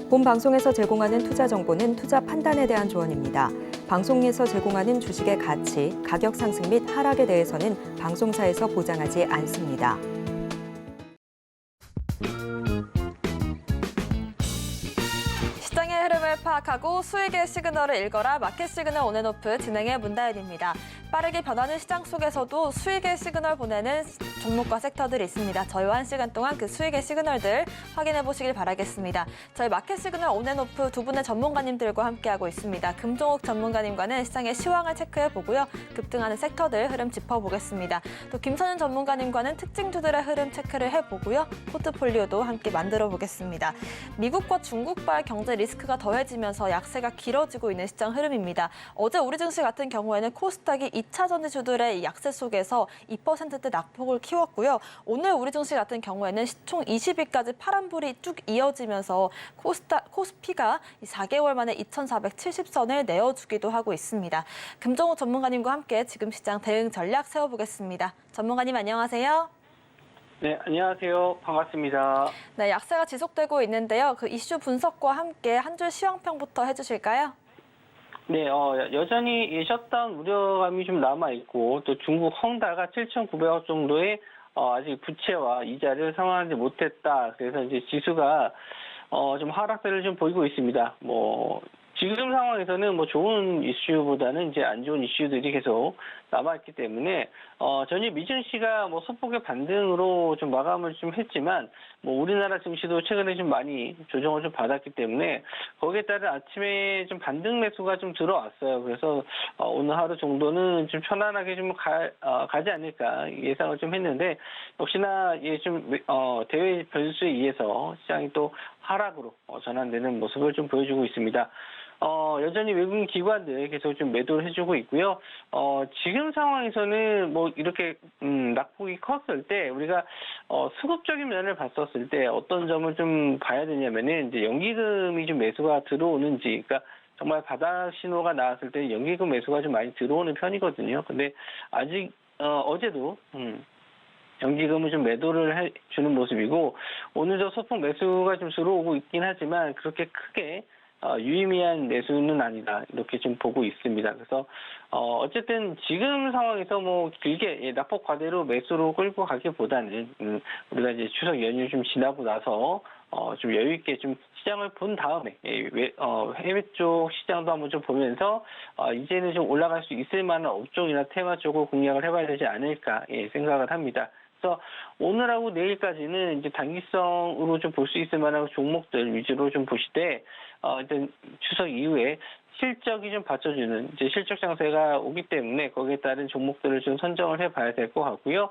본 방송에서 제공하는 투자 정보는 투자 판단에 대한 조언입니다. 방송에서 제공하는 주식의 가치, 가격 상승 및 하락에 대해서는 방송사에서 보장하지 않습니다. 시장의 흐름을 파악하고 수익의 시그널을 읽어라. 마켓 시그널 온앤오프 진행의 문다현입니다. 빠르게 변하는 시장 속에서도 수익의 시그널 보내는 종목과 섹터들이 있습니다. 저희와 1시간 동안 그 수익의 시그널들 확인해 보시길 바라겠습니다. 저희 마켓 시그널 온앤오프 두 분의 전문가님들과 함께하고 있습니다. 금종욱 전문가님과는 시장의 시황을 체크해 보고요. 급등하는 섹터들 흐름 짚어보겠습니다. 또 김선윤 전문가님과는 특징주들의 흐름 체크를 해보고요. 포트폴리오도 함께 만들어 보겠습니다. 미국과 중국발 경제 리스크가 더해지면서 약세가 길어지고 있는 시장 흐름입니다. 어제 우리 증시 같은 경우에는 코스닥이 2차 전지주들의 약세 속에서 2%대 낙폭을 키웠고요. 오늘 우리 증시 같은 경우에는 총 20일까지 파란불이 쭉 이어지면서 코스피가 4개월 만에 2,470선을 내어주기도 하고 있습니다. 금정호 전문가님과 함께 지금 시장 대응 전략 세워보겠습니다. 전문가님 안녕하세요. 네, 안녕하세요. 반갑습니다. 네, 약세가 지속되고 있는데요. 그 이슈 분석과 함께 한 줄 시황평부터 해주실까요? 네, 여전히 셧다운 우려감이 좀 남아있고, 또 중국 헝다가 7,900억 정도의 아직 부채와 이자를 상환하지 못했다. 그래서 이제 지수가 좀 하락세를 좀 보이고 있습니다. 지금 상황에서는 좋은 이슈보다는 이제 안 좋은 이슈들이 계속 남아있기 때문에, 전일 미증시가 소폭의 반등으로 좀 마감을 좀 했지만, 우리나라 증시도 최근에 좀 많이 조정을 좀 받았기 때문에, 거기에 따른 아침에 좀 반등 매수가 좀 들어왔어요. 그래서, 오늘 하루 정도는 좀 편안하게 좀 가지 않을까 예상을 좀 했는데, 역시나 대외 변수에 의해서 시장이 또 하락으로 전환되는 모습을 좀 보여주고 있습니다. 여전히 외국인 기관들 계속 좀 매도를 해주고 있고요. 지금 상황에서는 이렇게, 낙폭이 컸을 때, 우리가, 수급적인 면을 봤었을 때 어떤 점을 좀 봐야 되냐면은, 이제 연기금이 좀 매수가 들어오는지, 그러니까 정말 바닥 신호가 나왔을 때 연기금 매수가 좀 많이 들어오는 편이거든요. 근데 아직, 어제도, 연기금을 좀 매도를 해주는 모습이고, 오늘도 소폭 매수가 좀 들어오고 있긴 하지만, 그렇게 크게, 유의미한 매수는 아니다. 이렇게 좀 보고 있습니다. 그래서, 어쨌든 지금 상황에서 길게 낙폭 과대로 매수로 끌고 가기보다는, 우리가 이제 추석 연휴 좀 지나고 나서, 좀 여유있게 좀 시장을 본 다음에, 해외 쪽 시장도 한번 좀 보면서, 이제는 좀 올라갈 수 있을 만한 업종이나 테마 쪽을 공략을 해봐야 되지 않을까, 생각을 합니다. 그래서 오늘하고 내일까지는 이제 단기성으로 좀 볼 수 있을 만한 종목들 위주로 좀 보시되, 일단 추석 이후에 실적이 좀 받쳐주는 이제 실적 장세가 오기 때문에 거기에 따른 종목들을 좀 선정을 해봐야 될 것 같고요.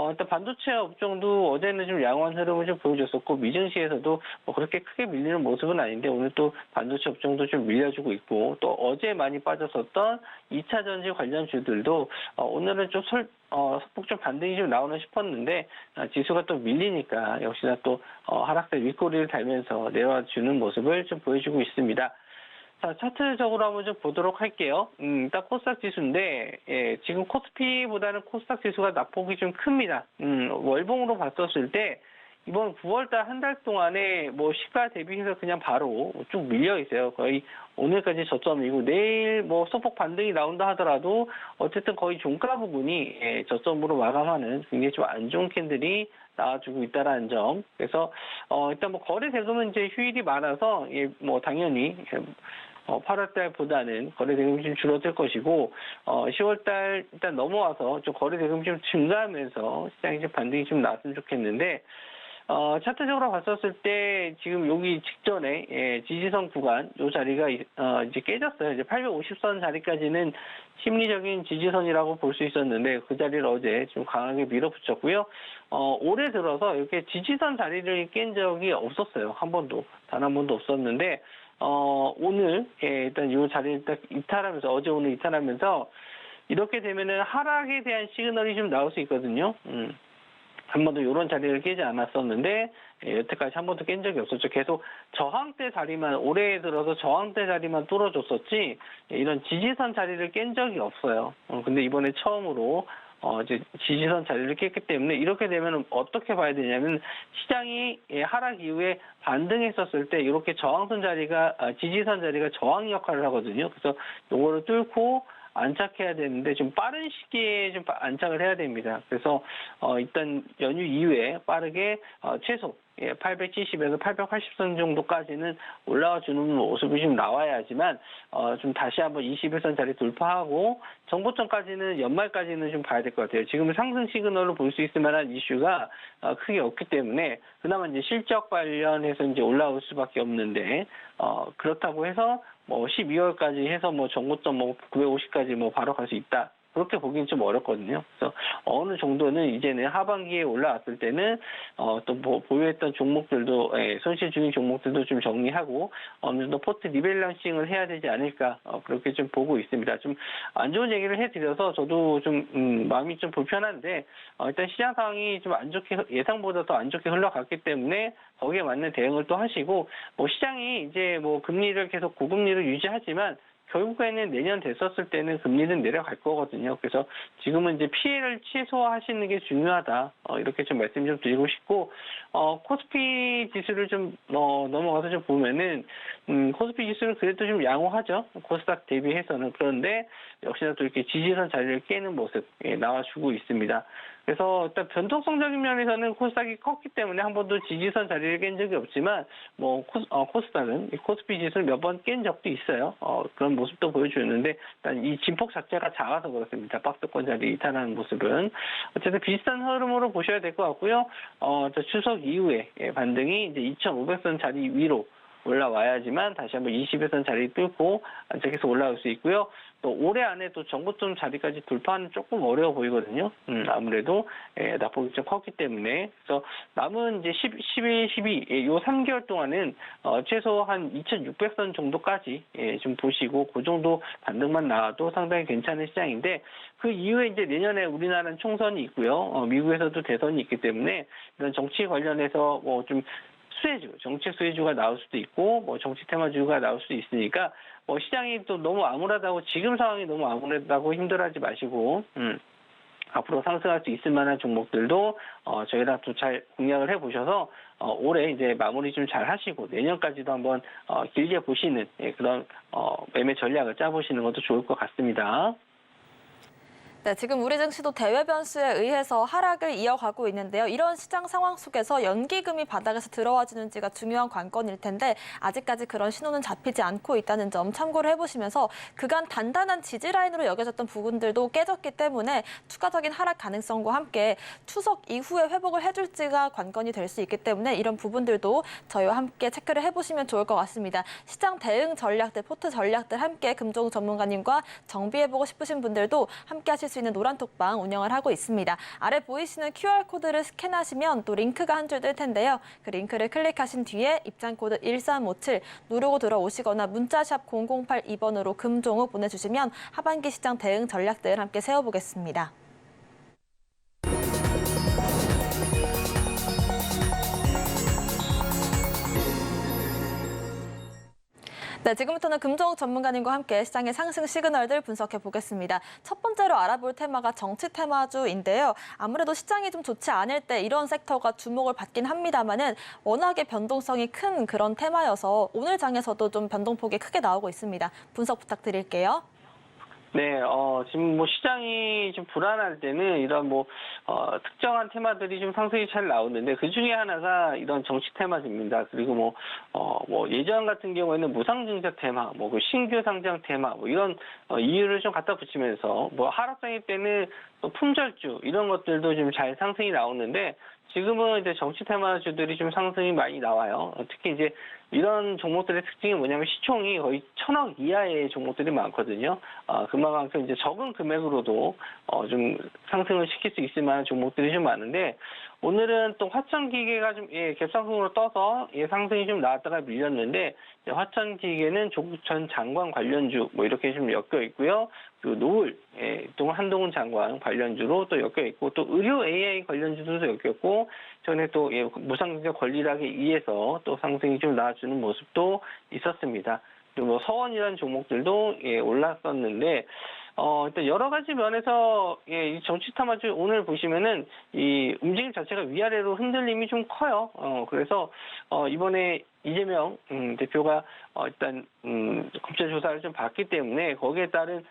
일단 반도체 업종도 어제는 좀 양호한 흐름을 좀 보여줬었고, 미증시에서도 그렇게 크게 밀리는 모습은 아닌데 오늘 또 반도체 업종도 좀 밀려주고 있고, 또 어제 많이 빠졌었던 2차 전지 관련 주들도 오늘은 좀 소폭 좀 반등이 좀 나오나 싶었는데, 지수가 또 밀리니까 역시나 또 하락세 윗꼬리를 달면서 내려주는 모습을 좀 보여주고 있습니다. 자, 차트적으로 한번 좀 보도록 할게요. 딱 코스닥 지수인데, 지금 코스피보다는 코스닥 지수가 낙폭이 좀 큽니다. 월봉으로 봤었을 때, 이번 9월달 한 달 동안에 시가 대비해서 그냥 바로 쭉 밀려 있어요. 거의 오늘까지 저점이고, 내일 소폭 반등이 나온다 하더라도, 어쨌든 거의 종가 부분이 저점으로 마감하는 굉장히 좀 안 좋은 캔들이 나와주고 있다라는 점. 그래서, 일단 거래 대금은 이제 휴일이 많아서, 당연히, 8월달보다는 거래 대금이 좀 줄어들 것이고, 10월달 일단 넘어와서 좀 거래 대금이 좀 증가하면서 시장이 좀 반등이 좀 나왔으면 좋겠는데, 차트적으로 봤었을 때 지금 여기 직전에 지지선 구간 요 자리가 이제 깨졌어요. 이제 850선 자리까지는 심리적인 지지선이라고 볼 수 있었는데 그 자리를 어제 좀 강하게 밀어붙였고요. 올해 들어서 이렇게 지지선 자리를 깬 적이 없었어요. 한 번도 단 한 번도 없었는데 오늘 일단 이 자리를 딱 이탈하면서 어제 오늘 이탈하면서 이렇게 되면은 하락에 대한 시그널이 좀 나올 수 있거든요. 한 번도 이런 자리를 깨지 않았었는데 여태까지 한 번도 깬 적이 없었죠. 계속 저항대 자리만 올해 들어서 저항대 자리만 뚫어줬었지 이런 지지선 자리를 깬 적이 없어요. 근데 이번에 처음으로 이제 지지선 자리를 깼기 때문에 이렇게 되면 어떻게 봐야 되냐면 시장이 하락 이후에 반등했었을 때 이렇게 저항선 자리가 지지선 자리가 저항 역할을 하거든요. 그래서 요거를 뚫고 안착해야 되는데 좀 빠른 시기에 좀 안착을 해야 됩니다. 그래서 일단 연휴 이후에 빠르게 최소 870에서 880선 정도까지는 올라와 주는 모습이 좀 나와야지만 좀 다시 한번 21선 자리 돌파하고 정고점까지는 연말까지는 좀 봐야 될 것 같아요. 지금 상승 시그널로 볼 수 있을 만한 이슈가 크게 없기 때문에 그나마 이제 실적 관련해서 이제 올라올 수밖에 없는데 그렇다고 해서 뭐 12월까지 해서 뭐 정고점 뭐 950까지 뭐 바로 갈 수 있다. 그렇게 보기는 좀 어렵거든요. 그래서 어느 정도는 이제는 하반기에 올라왔을 때는 또 보유했던 종목들도 손실 중인 종목들도 좀 정리하고 어느 정도 포트 리밸런싱을 해야 되지 않을까 그렇게 좀 보고 있습니다. 좀 안 좋은 얘기를 해드려서 저도 좀 마음이 좀 불편한데 일단 시장 상황이 좀 안 좋게 예상보다 더 안 좋게 흘러갔기 때문에 거기에 맞는 대응을 또 하시고 뭐 시장이 이제 뭐 금리를 계속 고금리를 유지하지만 결국에는 내년 됐었을 때는 금리는 내려갈 거거든요. 그래서 지금은 이제 피해를 최소화하시는 게 중요하다. 이렇게 좀 말씀 좀 드리고 싶고, 코스피 지수를 좀 넘어가서 좀 보면은 코스피 지수는 그래도 좀 양호하죠. 코스닥 대비해서는. 그런데 역시나 또 이렇게 지지선 자리를 깨는 모습 나와주고 있습니다. 그래서 일단 변동성적인 면에서는 코스닥이 컸기 때문에 한 번도 지지선 자리를 깬 적이 없지만 뭐 코스닥은 코스피 지수를 몇 번 깬 적도 있어요. 그런 모습도 보여주는데 일단 이 진폭 자체가 작아서 그렇습니다. 박스권 자리 이탈하는 모습은 어쨌든 비슷한 흐름으로 보셔야 될 것 같고요. 추석 이후에 반등이 이제 2,500선 자리 위로 올라와야지만 다시 한번 21선 자리 뚫고 안착해서 올라올 수 있고요. 또 올해 안에 또 정고점 자리까지 돌파하는 조금 어려워 보이거든요. 아무래도 낙폭이 좀 컸기 때문에 그래서 남은 이제 11, 12 요 3개월 동안은 최소 한 2,600선 정도까지 좀 보시고 그 정도 반등만 나와도 상당히 괜찮은 시장인데 그 이후에 이제 내년에 우리나라는 총선이 있고요. 미국에서도 대선이 있기 때문에 이런 정치 관련해서 뭐 좀 수혜주, 정책 수혜주가 나올 수도 있고, 뭐 정치 테마주가 나올 수도 있으니까, 뭐 시장이 또 너무 암울하다고, 지금 상황이 너무 암울하다고 힘들어하지 마시고, 앞으로 상승할 수 있을 만한 종목들도, 저희랑 또 잘 공략을 해보셔서, 올해 이제 마무리 좀 잘 하시고, 내년까지도 한번, 길게 보시는, 그런, 매매 전략을 짜보시는 것도 좋을 것 같습니다. 네, 지금 우리 증시도 대외 변수에 의해서 하락을 이어가고 있는데요. 이런 시장 상황 속에서 연기금이 바닥에서 들어와 주는지가 중요한 관건일 텐데 아직까지 그런 신호는 잡히지 않고 있다는 점 참고를 해보시면서 그간 단단한 지지 라인으로 여겨졌던 부분들도 깨졌기 때문에 추가적인 하락 가능성과 함께 추석 이후에 회복을 해줄지가 관건이 될 수 있기 때문에 이런 부분들도 저희와 함께 체크를 해보시면 좋을 것 같습니다. 시장 대응 전략들, 포트 전략들 함께 금종 전문가님과 정비해보고 싶으신 분들도 함께 하실 수 있는 노란톡방 운영을 하고 있습니다. 아래 보이시는 QR코드를 스캔하시면 또 링크가 한 줄 뜰 텐데요. 그 링크를 클릭하신 뒤에 입장코드 1357 누르고 들어오시거나 문자샵 0082번으로 금종을 보내주시면 하반기 시장 대응 전략들 함께 세워보겠습니다. 네, 지금부터는 금종 전문가님과 함께 시장의 상승 시그널들 분석해 보겠습니다. 첫 번째로 알아볼 테마가 정치 테마주인데요. 아무래도 시장이 좀 좋지 않을 때 이런 섹터가 주목을 받긴 합니다만은 워낙에 변동성이 큰 그런 테마여서 오늘 장에서도 좀 변동폭이 크게 나오고 있습니다. 분석 부탁드릴게요. 네, 지금 뭐 시장이 좀 불안할 때는 이런 뭐, 특정한 테마들이 좀 상승이 잘 나오는데 그 중에 하나가 이런 정치 테마입니다. 그리고 뭐 예전 같은 경우에는 무상증자 테마, 뭐 그 신규 상장 테마, 뭐 이런 이유를 좀 갖다 붙이면서 뭐 하락장일 때는 또 품절주 이런 것들도 좀 잘 상승이 나오는데 지금은 이제 정치 테마주들이 좀 상승이 많이 나와요. 특히 이제 이런 종목들의 특징이 뭐냐면 시총이 거의 1,000억 이하의 종목들이 많거든요. 그만큼 이제 적은 금액으로도 좀 상승을 시킬 수 있을 만한 종목들이 좀 많은데 오늘은 또 화천기계가 좀 갭상승으로 떠서 상승이 좀 나왔다가 밀렸는데 화천 기계는 조국 전 장관 관련주 뭐 이렇게 좀 엮여 있고요. 그 노을 또 한동훈 장관 관련주로 또 엮여 있고 또 의료 AI 관련주도 엮였고 전에 또 무상증자 권리락에 의해서 또 상승이 좀 나와주는 모습도 있었습니다. 그리고 뭐 서원이라는 종목들도 올랐었는데 일단 여러 가지 면에서 이 정치 탐화주 오늘 보시면은 이 움직임 자체가 위아래로 흔들림이 좀 커요. 그래서 이번에 이재명 대표가 일단 검찰 조사를 좀 받기 때문에 거기에 따른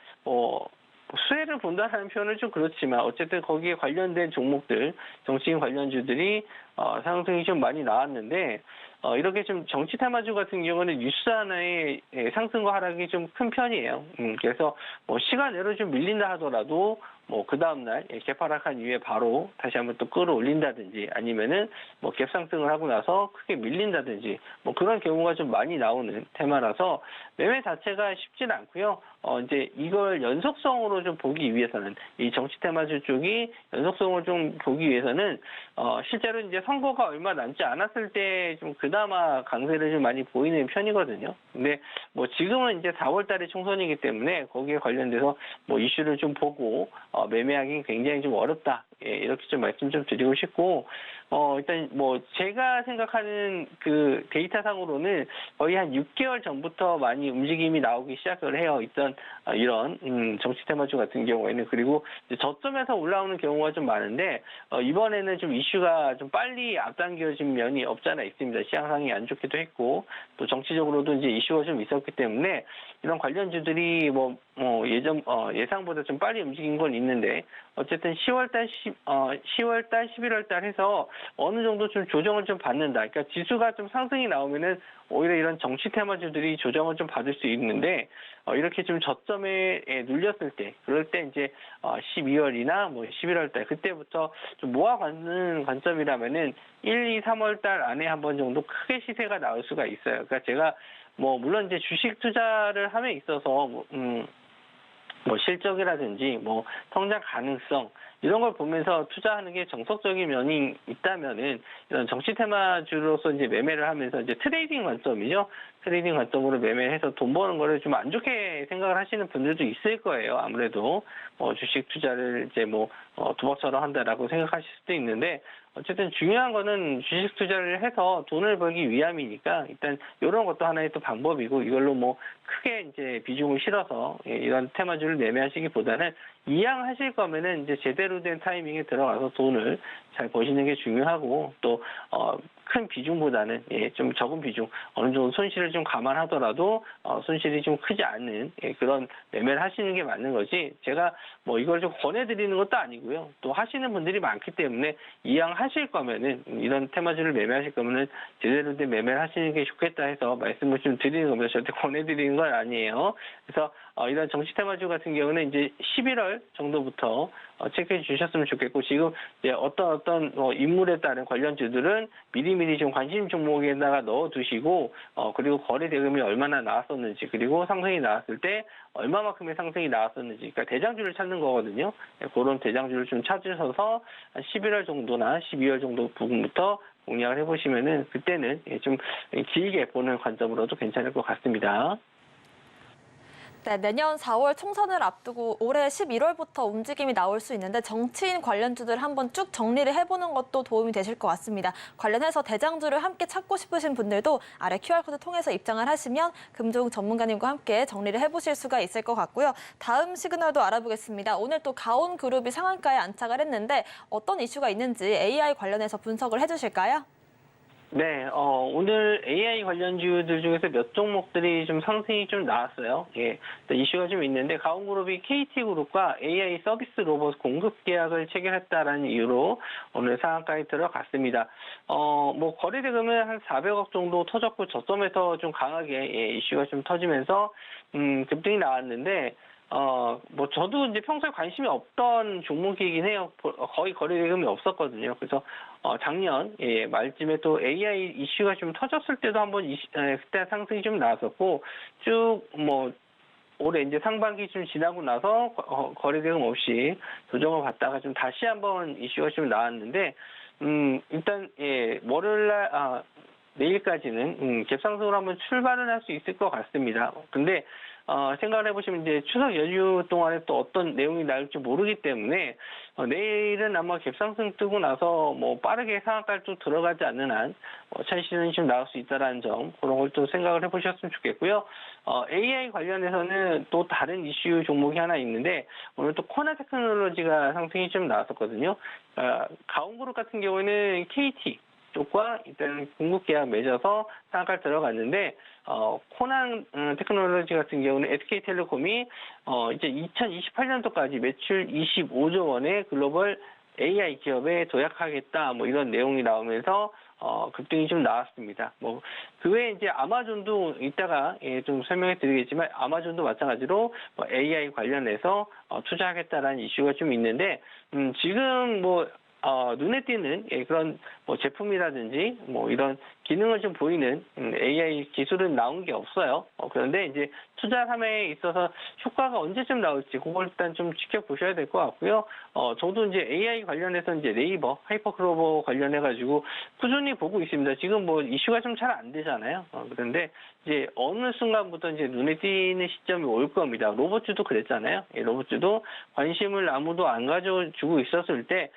수혜를 본다는 표현은 좀 그렇지만 어쨌든 거기에 관련된 종목들, 정치인 관련주들이 상승이 좀 많이 나왔는데 이렇게 좀 정치 테마주 같은 경우는 뉴스 하나의 상승과 하락이 좀 큰 편이에요. 그래서 뭐 시간외로 좀 밀린다 하더라도 뭐 그 다음날 갭하락한 이후에 바로 다시 한번 또 끌어올린다든지 아니면은 뭐 갭상승을 하고 나서 크게 밀린다든지 뭐 그런 경우가 좀 많이 나오는 테마라서 매매 자체가 쉽진 않고요. 이제 이걸 연속성으로 좀 보기 위해서는 이 정치 테마주 쪽이 연속성을 좀 보기 위해서는 실제로 이제 선거가 얼마 남지 않았을 때 좀 그나마 강세를 좀 많이 보이는 편이거든요. 근데 뭐 지금은 이제 4월 달에 총선이기 때문에 거기에 관련돼서 뭐 이슈를 좀 보고 매매하기 굉장히 좀 어렵다. 이렇게 좀 말씀 좀 드리고 싶고, 일단 뭐 제가 생각하는 그 데이터상으로는 거의 한 6개월 전부터 많이 움직임이 나오기 시작을 해요. 일단 이런 정치 테마주 같은 경우에는 그리고 이제 저점에서 올라오는 경우가 좀 많은데 이번에는 좀 이슈가 좀 빨리 앞당겨진 면이 없잖아 있습니다. 시장 상황이 안 좋기도 했고 또 정치적으로도 이제 이슈가 좀 있었기 때문에 이런 관련주들이 예상보다 좀 빨리 움직인 건 있는데 어쨌든 10월달, 11월달 해서 어느 정도 좀 조정을 좀 받는다. 그러니까 지수가 좀 상승이 나오면은 오히려 이런 정치 테마주들이 조정을 좀 받을 수 있는데 이렇게 좀 저점에 눌렸을 때 그럴 때 이제 12월이나 뭐 11월달 그때부터 좀 모아가는 관점이라면은 1, 2, 3월달 안에 한 번 정도 크게 시세가 나올 수가 있어요. 그러니까 제가 뭐 물론 이제 주식 투자를 함에 있어서 뭐 실적이라든지 뭐 성장 가능성 이런 걸 보면서 투자하는 게 정석적인 면이 있다면은 이런 정치 테마주로서 이제 매매를 하면서 이제 트레이딩 관점이죠. 트레이딩 관점으로 매매해서 돈 버는 거를 좀 안 좋게 생각을 하시는 분들도 있을 거예요. 아무래도 주식 투자를 이제 도박처럼 한다라고 생각하실 수도 있는데 어쨌든 중요한 거는 주식 투자를 해서 돈을 벌기 위함이니까 일단 이런 것도 하나의 또 방법이고 이걸로 크게 이제 비중을 실어서 이런 테마주를 매매하시기보다는 이왕하실 거면은 이제 제대로 된 타이밍에 들어가서 돈을 잘 버시는 게 중요하고 또 큰 비중보다는 좀 적은 비중 어느 정도 손실을 좀 감안하더라도 손실이 좀 크지 않는 그런 매매를 하시는 게 맞는 거지 제가 이걸 좀 권해드리는 것도 아니고요. 또 하시는 분들이 많기 때문에 이왕 하실 거면은 이런 테마주를 매매하실 거면은 제대로 된 매매를 하시는 게 좋겠다 해서 말씀을 좀 드리는 겁니다. 절대 권해드리는 건 아니에요. 그래서 이런 정치 테마주 같은 경우는 이제 11월 정도부터 체크해 주셨으면 좋겠고 지금 이제 어떤 인물에 따른 관련주들은 미리미리 좀 관심 종목에다가 넣어두시고 그리고 거래 대금이 얼마나 나왔었는지 그리고 상승이 나왔을 때 얼마만큼의 상승이 나왔었는지 그러니까 대장주를 찾는 거거든요. 그런 대장주를 좀 찾으셔서 한 11월 정도나 12월 정도 부분부터 공략을 해보시면은 그때는 좀 길게 보는 관점으로도 괜찮을 것 같습니다. 네, 내년 4월 총선을 앞두고 올해 11월부터 움직임이 나올 수 있는데 정치인 관련주들 한번 쭉 정리를 해보는 것도 도움이 되실 것 같습니다. 관련해서 대장주를 함께 찾고 싶으신 분들도 아래 QR코드 통해서 입장을 하시면 금종 전문가님과 함께 정리를 해보실 수가 있을 것 같고요. 다음 시그널도 알아보겠습니다. 오늘 또 가온그룹이 상한가에 안착을 했는데 어떤 이슈가 있는지 AI 관련해서 분석을 해주실까요? 네, 오늘 AI 관련주들 중에서 몇 종목들이 좀 상승이 좀 나왔어요. 이슈가 좀 있는데, 가온그룹이 KT그룹과 AI 서비스 로봇 공급 계약을 체결했다라는 이유로 오늘 상한가에 들어갔습니다. 거래 대금은 한 400억 정도 터졌고, 저점에서 좀 강하게 이슈가 좀 터지면서, 급등이 나왔는데, 저도 이제 평소에 관심이 없던 종목이긴 해요. 거의 거래 대금이 없었거든요. 그래서, 작년, 말쯤에 또 AI 이슈가 좀 터졌을 때도 한번 그때 상승이 좀 나왔었고, 쭉, 올해 이제 상반기 좀 지나고 나서 거래 대금 없이 조정을 받다가 좀 다시 한번 이슈가 좀 나왔는데, 일단 월요일 날 내일까지는 갭상승으로 한번 출발을 할 수 있을 것 같습니다. 근데 생각을 해보시면 이제 추석 연휴 동안에 또 어떤 내용이 나올지 모르기 때문에 내일은 아마 갭상승 뜨고 나서 뭐 빠르게 상한가를 또 들어가지 않는 한 차익실현이 좀 나올 수 있다라는 점, 그런 걸 또 생각을 해보셨으면 좋겠고요. AI 관련해서는 또 다른 이슈 종목이 하나 있는데 오늘 또 코나 테크놀로지가 상승이 좀 나왔었거든요. 가온그룹 같은 경우에는 KT 쪽과 일단 공급 계약 맺어서 상한가 들어갔는데 코난 테크놀로지 같은 경우는 SK텔레콤이 이제 2028년도까지 매출 25조 원의 글로벌 AI 기업에 도약하겠다 뭐 이런 내용이 나오면서 급등이 좀 나왔습니다. 뭐 그 외에 이제 아마존도 이따가 좀 설명해 드리겠지만 아마존도 마찬가지로 AI 관련해서 투자하겠다라는 이슈가 좀 있는데 지금 뭐 눈에 띄는 그런 뭐 제품이라든지 뭐 이런 기능을 좀 보이는 AI 기술은 나온 게 없어요. 그런데 이제 투자 함에 있어서 효과가 언제쯤 나올지 그걸 일단 좀 지켜보셔야 될 것 같고요. 저도 이제 AI 관련해서 이제 네이버, 하이퍼클로버 관련해 가지고 꾸준히 보고 있습니다. 지금 뭐 이슈가 좀 잘 안 되잖아요. 그런데 이제 어느 순간부터 이제 눈에 띄는 시점이 올 겁니다. 로봇주도 그랬잖아요. 로봇주도 관심을 아무도 안 가져주고 있었을 때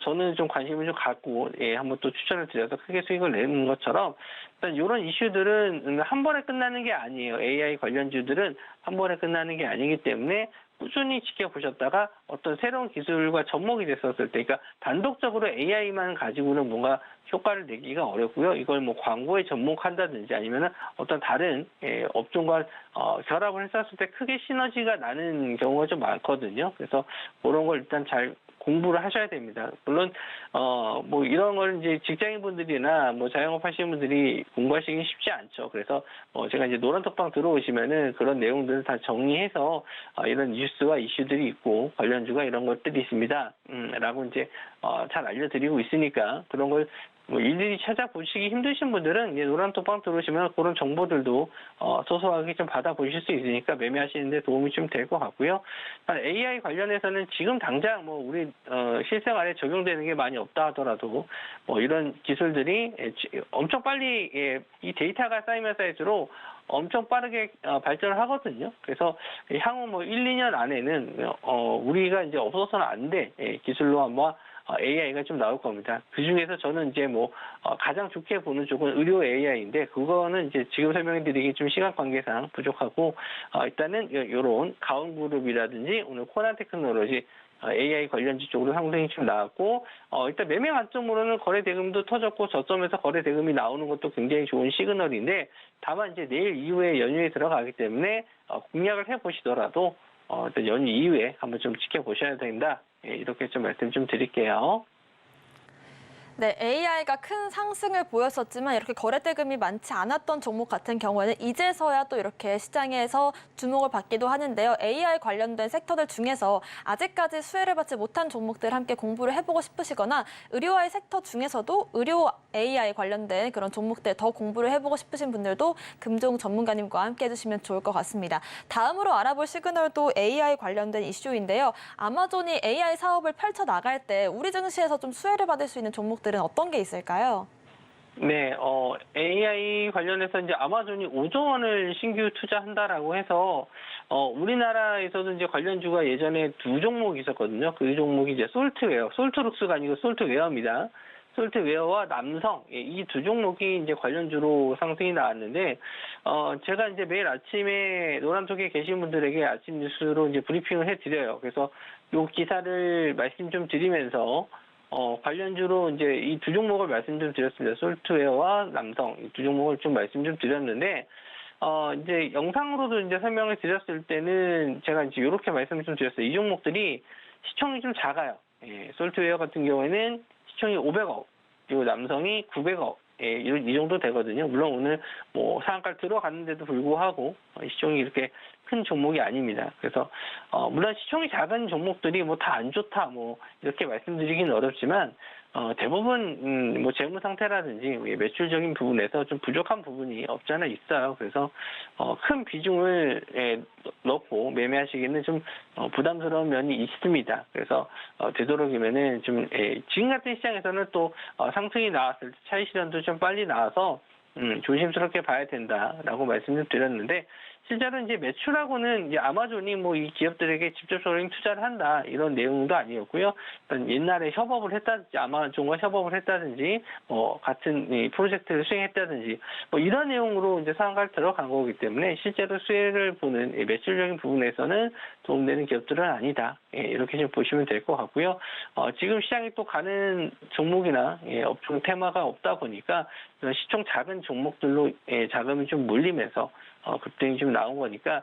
저는 좀 관심을 좀 갖고 한번 또 추천을 드려서 크게 수익을 내는 것처럼 일단 이런 이슈들은 한 번에 끝나는 게 아니에요. AI 관련주들은 한 번에 끝나는 게 아니기 때문에 꾸준히 지켜보셨다가 어떤 새로운 기술과 접목이 됐었을 때, 그러니까 단독적으로 AI만 가지고는 뭔가 효과를 내기가 어렵고요. 이걸 뭐 광고에 접목한다든지 아니면은 어떤 다른 업종과 결합을 했었을 때 크게 시너지가 나는 경우가 좀 많거든요. 그래서 그런 걸 일단 잘 공부를 하셔야 됩니다. 물론 뭐 이런 걸 이제 직장인분들이나 뭐 자영업 하시는 분들이 공부하시기 쉽지 않죠. 그래서 제가 이제 노란톡방 들어오시면은 그런 내용들을 다 정리해서 이런 뉴스와 이슈들이 있고 관련주가 이런 것들이 있습니다. 라고 이제 잘 알려드리고 있으니까 그런 걸 뭐 일일이 찾아보시기 힘드신 분들은 노란톡방 들어오시면 그런 정보들도 소소하게 좀 받아보실 수 있으니까 매매하시는데 도움이 좀 될 것 같고요. AI 관련해서는 지금 당장 뭐 우리 실생활에 적용되는 게 많이 없다 하더라도 뭐 이런 기술들이 엄청 빨리 이 데이터가 쌓이면 쌓일수록 엄청 빠르게 발전을 하거든요. 그래서 향후 뭐 1, 2년 안에는 우리가 이제 없어서는 안 돼 기술로 한번 AI가 좀 나올 겁니다. 그 중에서 저는 이제 뭐 가장 좋게 보는 쪽은 의료 AI인데 그거는 이제 지금 설명드리기 좀 시간 관계상 부족하고 일단은 이런 가온그룹이라든지 오늘 코난 테크놀로지 AI 관련주 쪽으로 상승이 좀 나왔고 일단 매매 관점으로는 거래 대금도 터졌고 저점에서 거래 대금이 나오는 것도 굉장히 좋은 시그널인데 다만 이제 내일 이후에 연휴에 들어가기 때문에 공략을 해보시더라도 일단 연휴 이후에 한번 좀 지켜보셔야 된다. 이렇게 좀 말씀 좀 드릴게요. 네, AI가 큰 상승을 보였었지만 이렇게 거래 대금이 많지 않았던 종목 같은 경우에는 이제서야 또 이렇게 시장에서 주목을 받기도 하는데요. AI 관련된 섹터들 중에서 아직까지 수혜를 받지 못한 종목들 함께 공부를 해보고 싶으시거나 의료 AI 섹터 중에서도 의료 AI 관련된 그런 종목들 더 공부를 해보고 싶으신 분들도 금종 전문가님과 함께 해주시면 좋을 것 같습니다. 다음으로 알아볼 시그널도 AI 관련된 이슈인데요. 아마존이 AI 사업을 펼쳐나갈 때 우리 증시에서 좀 수혜를 받을 수 있는 종목들은 어떤 게 있을까요? 네, AI 관련해서 이제 아마존이 5조 원을 신규 투자한다라고 해서, 우리나라에서도 이제 관련주가 예전에 두 종목이 있었거든요. 그 종목이 이제 솔트웨어, 솔트룩스가 아니고 솔트웨어입니다. 솔트웨어와 남성, 이 두 종목이 이제 관련주로 상승이 나왔는데, 제가 이제 매일 아침에 노란톡에 계신 분들에게 아침 뉴스로 이제 브리핑을 해드려요. 그래서 요 기사를 말씀 좀 드리면서, 관련주로 이제 이 두 종목을 말씀 좀 드렸습니다. 솔트웨어와 남성, 이 두 종목을 좀 말씀 좀 드렸는데, 이제 영상으로도 이제 설명을 드렸을 때는 제가 이제 이렇게 말씀을 좀 드렸어요. 이 종목들이 시총이 좀 작아요. 솔트웨어 같은 경우에는 시총이 500억, 그리고 남성이 900억, 이 정도 되거든요. 물론 오늘 뭐 상한가 들어갔는데도 불구하고 시총이 이렇게 큰 종목이 아닙니다. 그래서 물론 시총이 작은 종목들이 뭐 다 안 좋다 뭐 이렇게 말씀드리기는 어렵지만 대부분 뭐 재무 상태라든지 매출적인 부분에서 좀 부족한 부분이 없지 않아 있어요. 그래서 큰 비중을 넣고 매매하시기는 좀 부담스러운 면이 있습니다. 그래서 되도록이면은 좀 지금 같은 시장에서는 또 상승이 나왔을 때 차익 실현도 좀 빨리 나와서 조심스럽게 봐야 된다라고 말씀을 드렸는데, 실제로 이제 매출하고는 이제 아마존이 뭐 이 기업들에게 직접적으로 투자를 한다 이런 내용도 아니었고요. 일단 옛날에 협업을 했다든지 아마존과 협업을 했다든지 같은 이 프로젝트를 수행했다든지 뭐 이런 내용으로 이제 상한가를 들어간 거기 때문에 실제로 수혜를 보는 매출적인 부분에서는 도움되는 기업들은 아니다. 이렇게 좀 보시면 될 것 같고요. 지금 시장이 또 가는 종목이나 업종 테마가 없다 보니까 시총 작은 종목들로 자금이 좀 몰리면서 급등이 좀 나온 거니까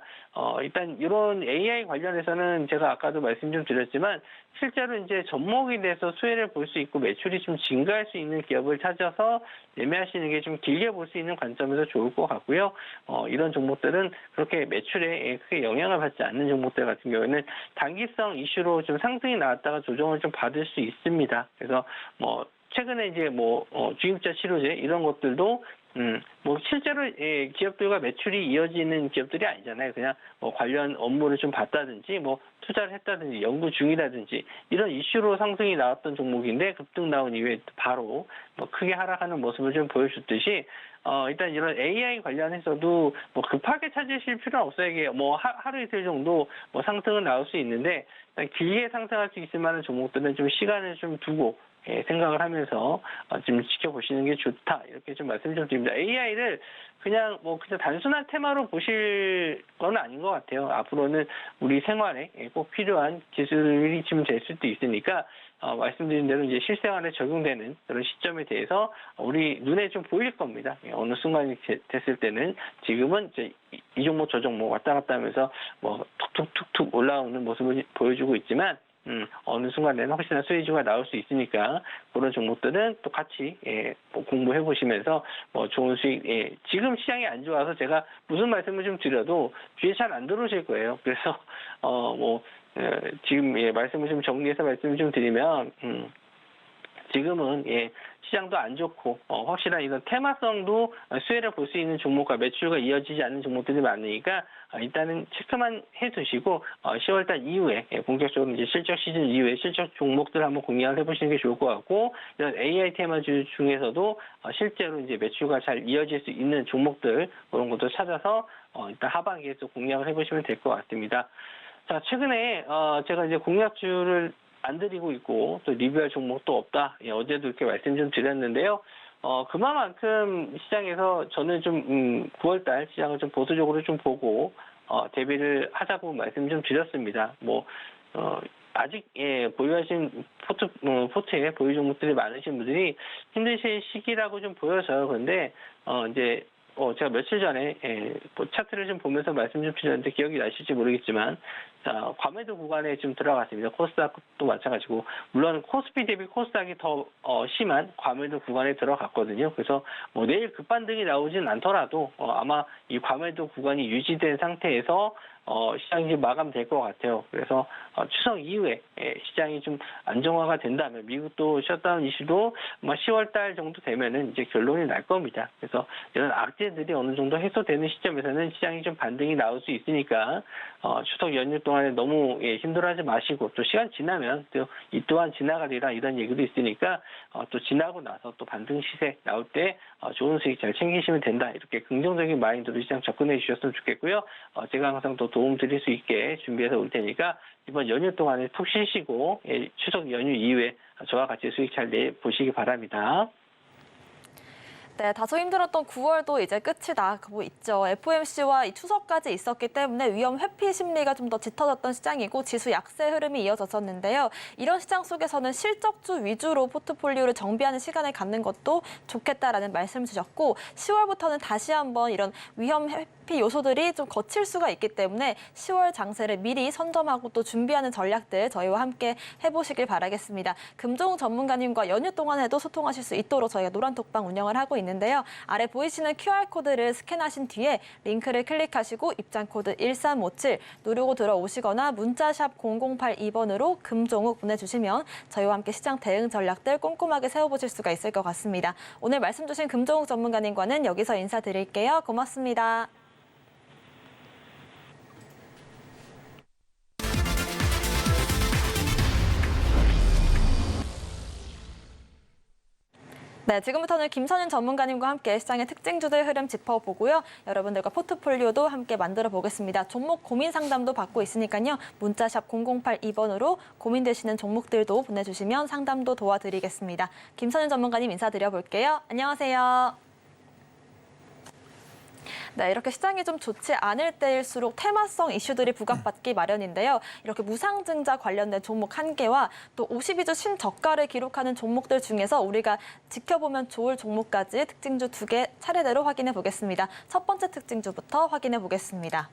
일단 이런 AI 관련해서는 제가 아까도 말씀 좀 드렸지만 실제로 이제 접목이 돼서 수혜를 볼 수 있고 매출이 좀 증가할 수 있는 기업을 찾아서 매매하시는 게 좀 길게 볼 수 있는 관점에서 좋을 것 같고요. 이런 종목들은 그렇게 매출에 크게 영향을 받지 않는 종목들 같은 경우에는 단기성 이슈로 좀 상승이 나왔다가 조정을 좀 받을 수 있습니다. 그래서 뭐 최근에 이제 주입자 치료제 이런 것들도 뭐 실제로 기업들과 매출이 이어지는 기업들이 아니잖아요. 그냥 관련 업무를 좀 봤다든지 투자를 했다든지 연구 중이라든지 이런 이슈로 상승이 나왔던 종목인데 급등 나온 이후에 바로 크게 하락하는 모습을 좀 보여줬듯이 일단 이런 AI 관련해서도 급하게 찾으실 필요는 없어요. 이게 하루 이틀 정도 상승은 나올 수 있는데 길게 상승할 수 있을 만한 종목들은 좀 시간을 좀 두고 생각을 하면서 좀 지켜보시는 게 좋다. 이렇게 좀 말씀 좀 드립니다. AI를 그냥 단순한 테마로 보실 건 아닌 것 같아요. 앞으로는 우리 생활에 꼭 필요한 기술이 좀 될 수도 있으니까 말씀드린 대로 이제 실생활에 적용되는 그런 시점에 대해서 우리 눈에 좀 보일 겁니다. 어느 순간이 됐을 때는 지금은 이제 이 종목 저 종목 왔다 갔다 하면서 툭툭툭툭 올라오는 모습을 보여주고 있지만 어느 순간에는 확실한 수혜주가 나올 수 있으니까 그런 종목들은 또 같이 공부해 보시면서 좋은 수익 지금 시장이 안 좋아서 제가 무슨 말씀을 좀 드려도 귀에 잘 안 들어오실 거예요. 그래서 지금 말씀을 좀 정리해서 말씀을 좀 드리면 지금은 시장도 안 좋고 확실한 이런 테마성도 수혜를 볼 수 있는 종목과 매출과 이어지지 않는 종목들이 많으니까 일단은 체크만 해두시고 10월달 이후에 본격적으로 이제 실적 시즌 이후에 실적 종목들 한번 공략을 해보시는 게 좋을 것 같고, 이런 AI 테마주 중에서도 실제로 이제 매출과 잘 이어질 수 있는 종목들 그런 것도 찾아서 일단 하반기에 또 공략을 해보시면 될 것 같습니다. 자, 최근에 제가 이제 공략주를 안 드리고 있고 또 리뷰할 종목도 없다. 어제도 이렇게 말씀 좀 드렸는데요. 그만큼 시장에서 저는 좀 9월달 시장을 좀 보수적으로 좀 보고 대비를 하자고 말씀 좀 드렸습니다. 아직 보유하신 포트에 보유 종목들이 많으신 분들이 힘드실 시기라고 좀 보여져요. 그런데 이제 제가 며칠 전에 차트를 좀 보면서 말씀 좀 드렸는데 기억이 나실지 모르겠지만, 자, 과매도 구간에 좀 들어갔습니다. 코스닥도 마찬가지고, 물론 코스피 대비 코스닥이 더 심한 과매도 구간에 들어갔거든요. 그래서 내일 급반등이 나오진 않더라도 아마 이 과매도 구간이 유지된 상태에서 시장이 마감될 것 같아요. 그래서 추석 이후에 시장이 좀 안정화가 된다면 미국도 셧다운 이슈도 아마 10월달 정도 되면은 이제 결론이 날 겁니다. 그래서 이런 악재들이 어느 정도 해소되는 시점에서는 시장이 좀 반등이 나올 수 있으니까 추석 연휴 동안에 너무 힘들어하지 마시고, 또 시간 지나면 또 이 또한 지나가리라 이런 얘기도 있으니까 또 지나고 나서 또 반등 시세 나올 때 좋은 수익 잘 챙기시면 된다. 이렇게 긍정적인 마인드로 시장 접근해 주셨으면 좋겠고요. 제가 항상 또 도움 드릴 수 있게 준비해서 올 테니까 이번 연휴 동안에 푹 쉬시고 추석 연휴 이후에 저와 같이 수익 잘 내보시기 바랍니다. 네, 다소 힘들었던 9월도 이제 끝이 나고 있죠. FOMC와 이 추석까지 있었기 때문에 위험 회피 심리가 좀 더 짙어졌던 시장이고 지수 약세 흐름이 이어졌었는데요. 이런 시장 속에서는 실적주 위주로 포트폴리오를 정비하는 시간을 갖는 것도 좋겠다라는 말씀을 주셨고, 10월부터는 다시 한번 이런 위험 회피 요소들이 좀 거칠 수가 있기 때문에 10월 장세를 미리 선점하고 또 준비하는 전략들 저희와 함께 해보시길 바라겠습니다. 금종 전문가님과 연휴 동안에도 소통하실 수 있도록 저희가 노란톡방 운영을 하고 있는데 있는데요. 아래 보이시는 QR코드를 스캔하신 뒤에 링크를 클릭하시고 입장코드 1357 누르고 들어오시거나 문자샵 0082번으로 금종욱 보내주시면 저희와 함께 시장 대응 전략들 꼼꼼하게 세워보실 수가 있을 것 같습니다. 오늘 말씀 주신 금종욱 전문가님과는 여기서 인사드릴게요. 고맙습니다. 네, 지금부터는 김선윤 전문가님과 함께 시장의 특징주들 흐름 짚어보고요. 여러분들과 포트폴리오도 함께 만들어 보겠습니다. 종목 고민 상담도 받고 있으니까요. 문자샵 0082번으로 고민되시는 종목들도 보내주시면 상담도 도와드리겠습니다. 김선윤 전문가님 인사드려 볼게요. 안녕하세요. 네, 이렇게 시장이 좀 좋지 않을 때일수록 테마성 이슈들이 부각받기 마련인데요. 이렇게 무상증자 관련된 종목 한 개와 또 52주 신저가를 기록하는 종목들 중에서 우리가 지켜보면 좋을 종목까지 특징주 2개 차례대로 확인해 보겠습니다. 첫 번째 특징주부터 확인해 보겠습니다.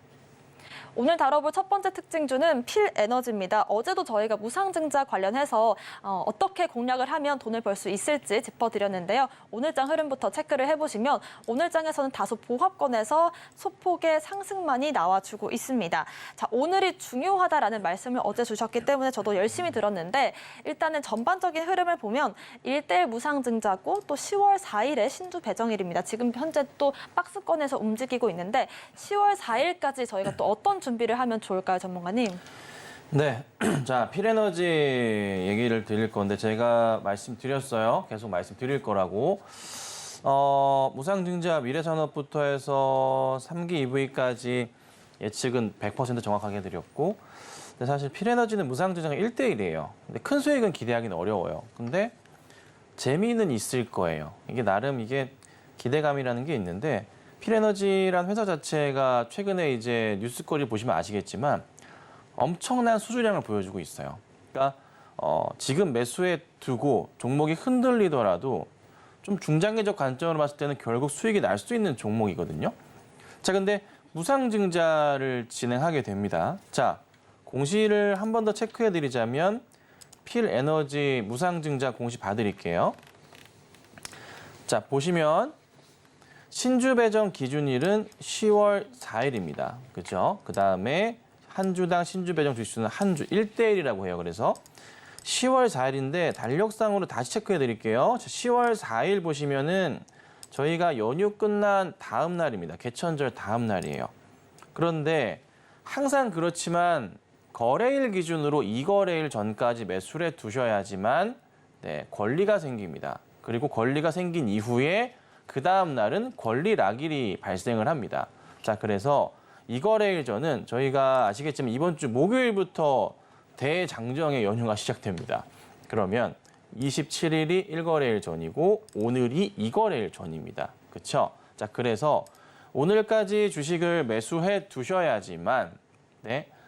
오늘 다뤄볼 첫 번째 특징주는 필에너지입니다. 어제도 저희가 무상증자 관련해서 어떻게 공략을 하면 돈을 벌 수 있을지 짚어드렸는데요. 오늘장 흐름부터 체크를 해보시면 오늘장에서는 다소 보합권에서 소폭의 상승만이 나와주고 있습니다. 자, 오늘이 중요하다라는 말씀을 어제 주셨기 때문에 저도 열심히 들었는데 일단은 전반적인 흐름을 보면 1대1 무상증자고 또 10월 4일에 신주 배정일입니다. 지금 현재 또 박스권에서 움직이고 있는데 10월 4일까지 저희가 또 어떤 준비를 하면 좋을까요, 전문가님? 네, 자 필에너지 얘기를 드릴 건데 제가 말씀드렸어요. 계속 말씀드릴 거라고. 무상증자 미래산업부터 해서 3기 EV까지 예측은 100% 정확하게 드렸고, 근데 사실 필에너지는 무상증자가 1대1이에요. 근데 큰 수익은 기대하기는 어려워요. 근데 재미는 있을 거예요. 이게 나름 이게 기대감이라는 게 있는데. 필에너지란 회사 자체가 최근에 이제 뉴스거리 보시면 아시겠지만 엄청난 수주량을 보여주고 있어요. 그러니까 지금 매수해 두고 종목이 흔들리더라도 좀 중장기적 관점으로 봤을 때는 결국 수익이 날 수 있는 종목이거든요. 자, 근데 무상증자를 진행하게 됩니다. 자, 공시를 한 번 더 체크해 드리자면 필에너지 무상증자 공시 봐드릴게요. 자, 보시면 신주 배정 기준일은 10월 4일입니다. 그죠? 그 다음에 한 주당 신주 배정 주수는 한 주 1대1이라고 해요. 그래서 10월 4일인데 달력상으로 다시 체크해 드릴게요. 10월 4일 보시면은 저희가 연휴 끝난 다음 날입니다. 개천절 다음 날이에요. 그런데 항상 그렇지만 거래일 기준으로 2거래일 전까지 매수를 해 두셔야지만 권리가 생깁니다. 그리고 권리가 생긴 이후에 그 다음 날은 권리 락일이 발생을 합니다. 자, 그래서 이거래일 전은 저희가 아시겠지만 이번 주 목요일부터 대장정의 연휴가 시작됩니다. 그러면 27일이 1거래일 전이고 오늘이 2거래일 전입니다. 그렇죠? 자, 그래서 오늘까지 주식을 매수해 두셔야지만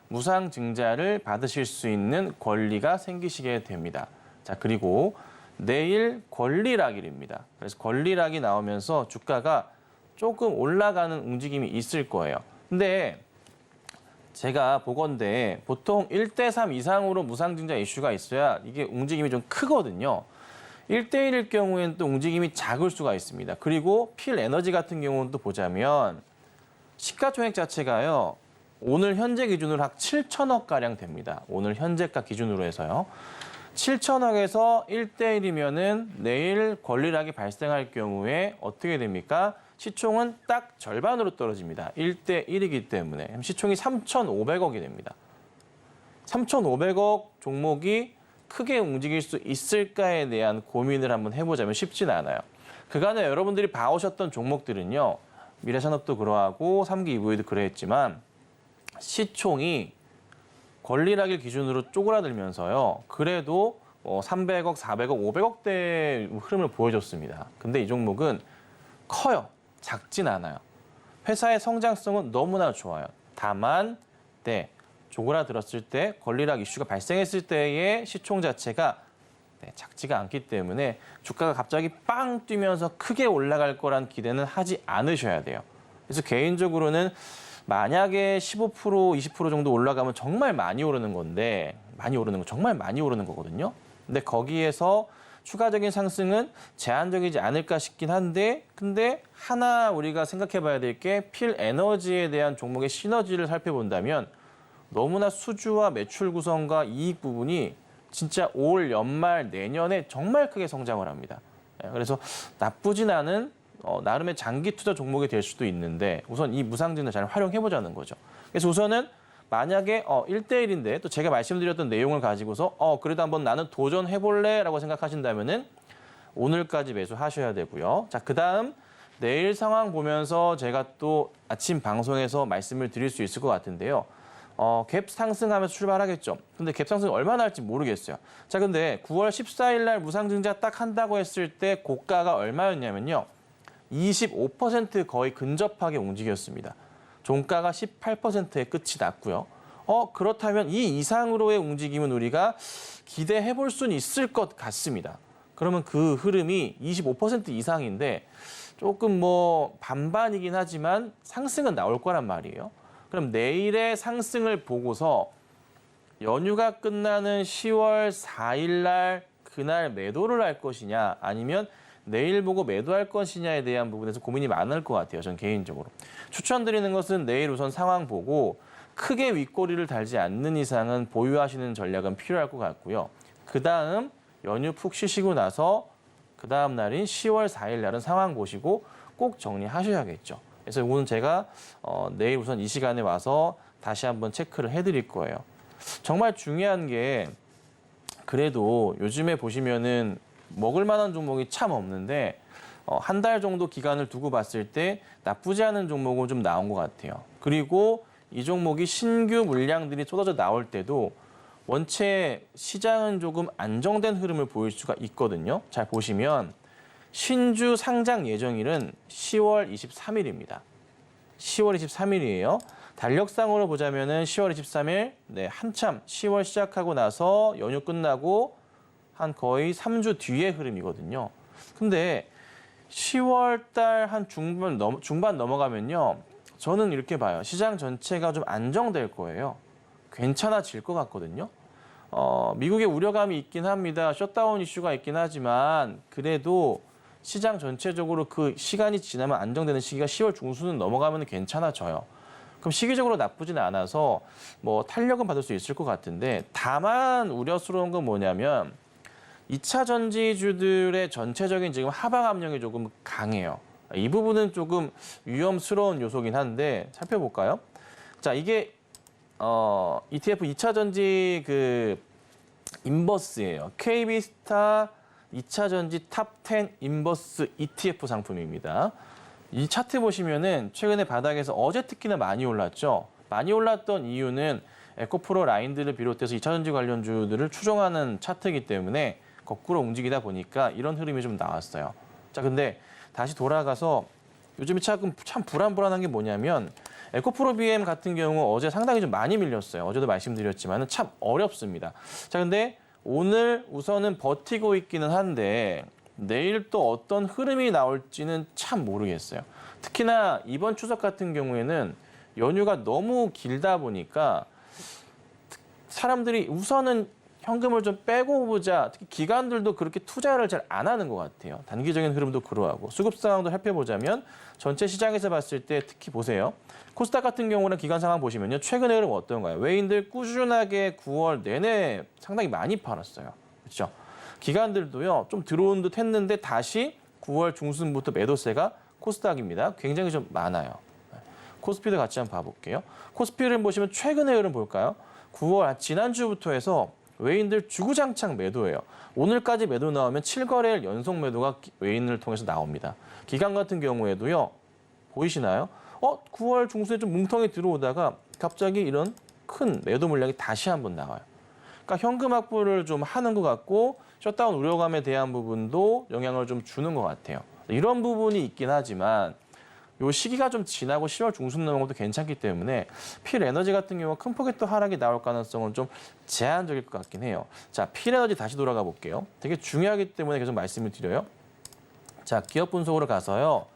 무상증자를 받으실 수 있는 권리가 생기시게 됩니다. 자, 그리고 내일 권리락일입니다. 그래서 권리락이 나오면서 주가가 조금 올라가는 움직임이 있을 거예요. 근데 제가 보건대 보통 1대3 이상으로 무상증자 이슈가 있어야 이게 움직임이 좀 크거든요. 1대1일 경우에는 또 움직임이 작을 수가 있습니다. 그리고 필에너지 같은 경우는 또 보자면 시가총액 자체가요. 오늘 현재 기준으로 약 7천억가량 됩니다. 오늘 현재가 기준으로 해서요. 7천억에서 1대1이면은 내일 권리락이 발생할 경우에 어떻게 됩니까? 시총은 딱 절반으로 떨어집니다. 1대1이기 때문에 시총이 3,500억이 됩니다. 3,500억 종목이 크게 움직일 수 있을까에 대한 고민을 한번 해보자면 쉽지는 않아요. 그간에 여러분들이 봐오셨던 종목들은요. 미래산업도 그러하고 3기 EV도 그랬지만 시총이 권리락일 기준으로 쪼그라들면서요. 그래도 300억, 400억, 500억대 흐름을 보여줬습니다. 근데 이 종목은 커요. 작진 않아요. 회사의 성장성은 너무나 좋아요. 다만 쪼그라들었을 때 권리락 이슈가 발생했을 때의 시총 자체가 작지가 않기 때문에 주가가 갑자기 빵 뛰면서 크게 올라갈 거란 기대는 하지 않으셔야 돼요. 그래서 개인적으로는 만약에 15%, 20% 정도 올라가면 정말 많이 오르는 건데, 정말 많이 오르는 거거든요. 근데 거기에서 추가적인 상승은 제한적이지 않을까 싶긴 한데 근데 하나 우리가 생각해 봐야 될 게 필에너지에 대한 종목의 시너지를 살펴본다면 너무나 수주와 매출 구성과 이익 부분이 진짜 올 연말 내년에 정말 크게 성장을 합니다. 그래서 나쁘진 않은 나름의 장기 투자 종목이 될 수도 있는데 우선 이 무상증을 잘 활용해 보자는 거죠. 그래서 우선은 만약에 1대1인데 또 제가 말씀드렸던 내용을 가지고서 그래도 한번 나는 도전해 볼래라고 생각하신다면은 오늘까지 매수하셔야 되고요. 자, 그다음 내일 상황 보면서 제가 또 아침 방송에서 말씀을 드릴 수 있을 것 같은데요. 갭 상승하면서 출발하겠죠. 근데 갭 상승 얼마나 할지 모르겠어요. 자, 근데 9월 14일 날 무상증자 딱 한다고 했을 때 고가가 얼마였냐면요. 25% 거의 근접하게 움직였습니다. 종가가 18%의 끝이 났고요. 그렇다면 이 이상으로의 움직임은 우리가 기대해 볼 수는 있을 것 같습니다. 그러면 그 흐름이 25% 이상인데 조금 뭐 반반이긴 하지만 상승은 나올 거란 말이에요. 그럼 내일의 상승을 보고서 연휴가 끝나는 10월 4일 날 그날 매도를 할 것이냐 아니면 내일 보고 매도할 것이냐에 대한 부분에서 고민이 많을 것 같아요. 전 개인적으로. 추천드리는 것은 내일 우선 상황 보고 크게 윗꼬리를 달지 않는 이상은 보유하시는 전략은 필요할 것 같고요. 그다음 연휴 푹 쉬시고 나서 그다음 날인 10월 4일 날은 상황 보시고 꼭 정리하셔야겠죠. 그래서 오늘 제가 내일 우선 이 시간에 와서 다시 한번 체크를 해드릴 거예요. 정말 중요한 게 그래도 요즘에 보시면은 먹을 만한 종목이 참 없는데 한 달 정도 기간을 두고 봤을 때 나쁘지 않은 종목은 좀 나온 것 같아요. 그리고 이 종목이 신규 물량들이 쏟아져 나올 때도 원체 시장은 조금 안정된 흐름을 보일 수가 있거든요. 잘 보시면 신주 상장 예정일은 10월 23일입니다. 10월 23일이에요. 달력상으로 보자면은 10월 23일, 한참 10월 시작하고 나서 연휴 끝나고 한 거의 3주 뒤의 흐름이거든요. 근데 10월 달 한 중반 넘어가면요. 저는 이렇게 봐요. 시장 전체가 좀 안정될 거예요. 괜찮아질 것 같거든요. 미국의 우려감이 있긴 합니다. 셧다운 이슈가 있긴 하지만 그래도 시장 전체적으로 그 시간이 지나면 안정되는 시기가 10월 중순은 넘어가면 괜찮아져요. 그럼 시기적으로 나쁘진 않아서 뭐 탄력은 받을 수 있을 것 같은데 다만 우려스러운 건 뭐냐면 2차 전지주들의 전체적인 지금 하방 압력이 조금 강해요. 이 부분은 조금 위험스러운 요소긴 한데 살펴볼까요? 자, 이게 ETF 2차 전지 그 인버스예요. KB스타 2차 전지 탑10 인버스 ETF 상품입니다. 이 차트 보시면은 최근에 바닥에서 어제 특히나 많이 올랐죠. 많이 올랐던 이유는 에코프로 라인들을 비롯해서 2차 전지 관련주들을 추종하는 차트이기 때문에 거꾸로 움직이다 보니까 이런 흐름이 좀 나왔어요. 자, 근데 다시 돌아가서 요즘에 참 불안한 게 뭐냐면 에코프로 BM 같은 경우 어제 상당히 좀 많이 밀렸어요. 어제도 말씀드렸지만 참 어렵습니다. 자, 근데 오늘 우선은 버티고 있기는 한데 내일 또 어떤 흐름이 나올지는 참 모르겠어요. 특히나 이번 추석 같은 경우에는 연휴가 너무 길다 보니까 사람들이 우선은 현금을 좀 빼고 보자. 특히 기관들도 그렇게 투자를 잘 안 하는 것 같아요. 단기적인 흐름도 그러하고. 수급 상황도 살펴보자면 전체 시장에서 봤을 때 특히 보세요. 코스닥 같은 경우는 기관 상황 보시면요. 최근의 흐름 어떤가요? 외인들 꾸준하게 9월 내내 상당히 많이 팔았어요. 그렇죠? 기관들도요. 좀 들어온 듯 했는데 다시 9월 중순부터 매도세가 코스닥입니다. 굉장히 좀 많아요. 코스피도 같이 한번 봐볼게요. 코스피를 보시면 최근의 흐름 볼까요? 9월 지난주부터 해서 외인들 주구장창 매도예요. 오늘까지 매도 나오면 7거래일 연속 매도가 외인을 통해서 나옵니다. 기관 같은 경우에도요. 보이시나요? 9월 중순에 좀 뭉텅이 들어오다가 갑자기 이런 큰 매도 물량이 다시 한번 나와요. 그러니까 현금 확보를 좀 하는 것 같고 셧다운 우려감에 대한 부분도 영향을 좀 주는 것 같아요. 이런 부분이 있긴 하지만 요 시기가 좀 지나고 10월 중순 넘어가면 또 괜찮기 때문에 필에너지 같은 경우 큰 폭의 또 하락이 나올 가능성은 좀 제한적일 것 같긴 해요. 자, 필에너지 다시 돌아가 볼게요. 되게 중요하기 때문에 계속 말씀을 드려요. 자, 기업 분석으로 가서요.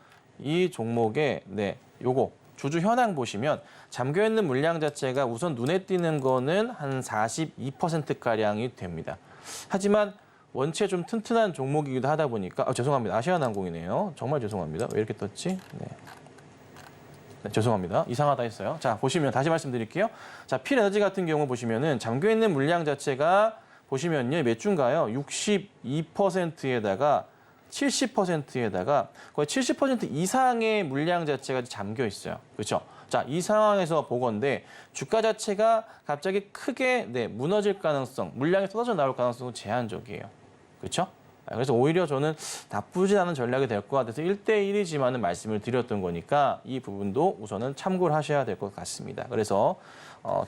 이 종목의 요거 주주 현황 보시면 잠겨 있는 물량 자체가 우선 눈에 띄는 거는 한 42%가량이 됩니다. 하지만 원체 좀 튼튼한 종목이기도 하다 보니까 죄송합니다. 아시아나항공이네요. 정말 죄송합니다. 왜 이렇게 떴지? 네, 죄송합니다. 이상하다 했어요. 자, 보시면 다시 말씀드릴게요. 자, 필에너지 같은 경우 보시면은 잠겨 있는 물량 자체가 보시면요. 몇 주인가요? 62%에다가 70%에다가 거의 70% 이상의 물량 자체가 잠겨 있어요. 그렇죠? 자, 이 상황에서 보건대 주가 자체가 갑자기 크게 무너질 가능성, 물량이 쏟아져 나올 가능성은 제한적이에요. 그렇죠? 그래서 오히려 저는 나쁘지 않은 전략이 될 것 같아서 1대1이지만은 말씀을 드렸던 거니까 이 부분도 우선은 참고를 하셔야 될 것 같습니다. 그래서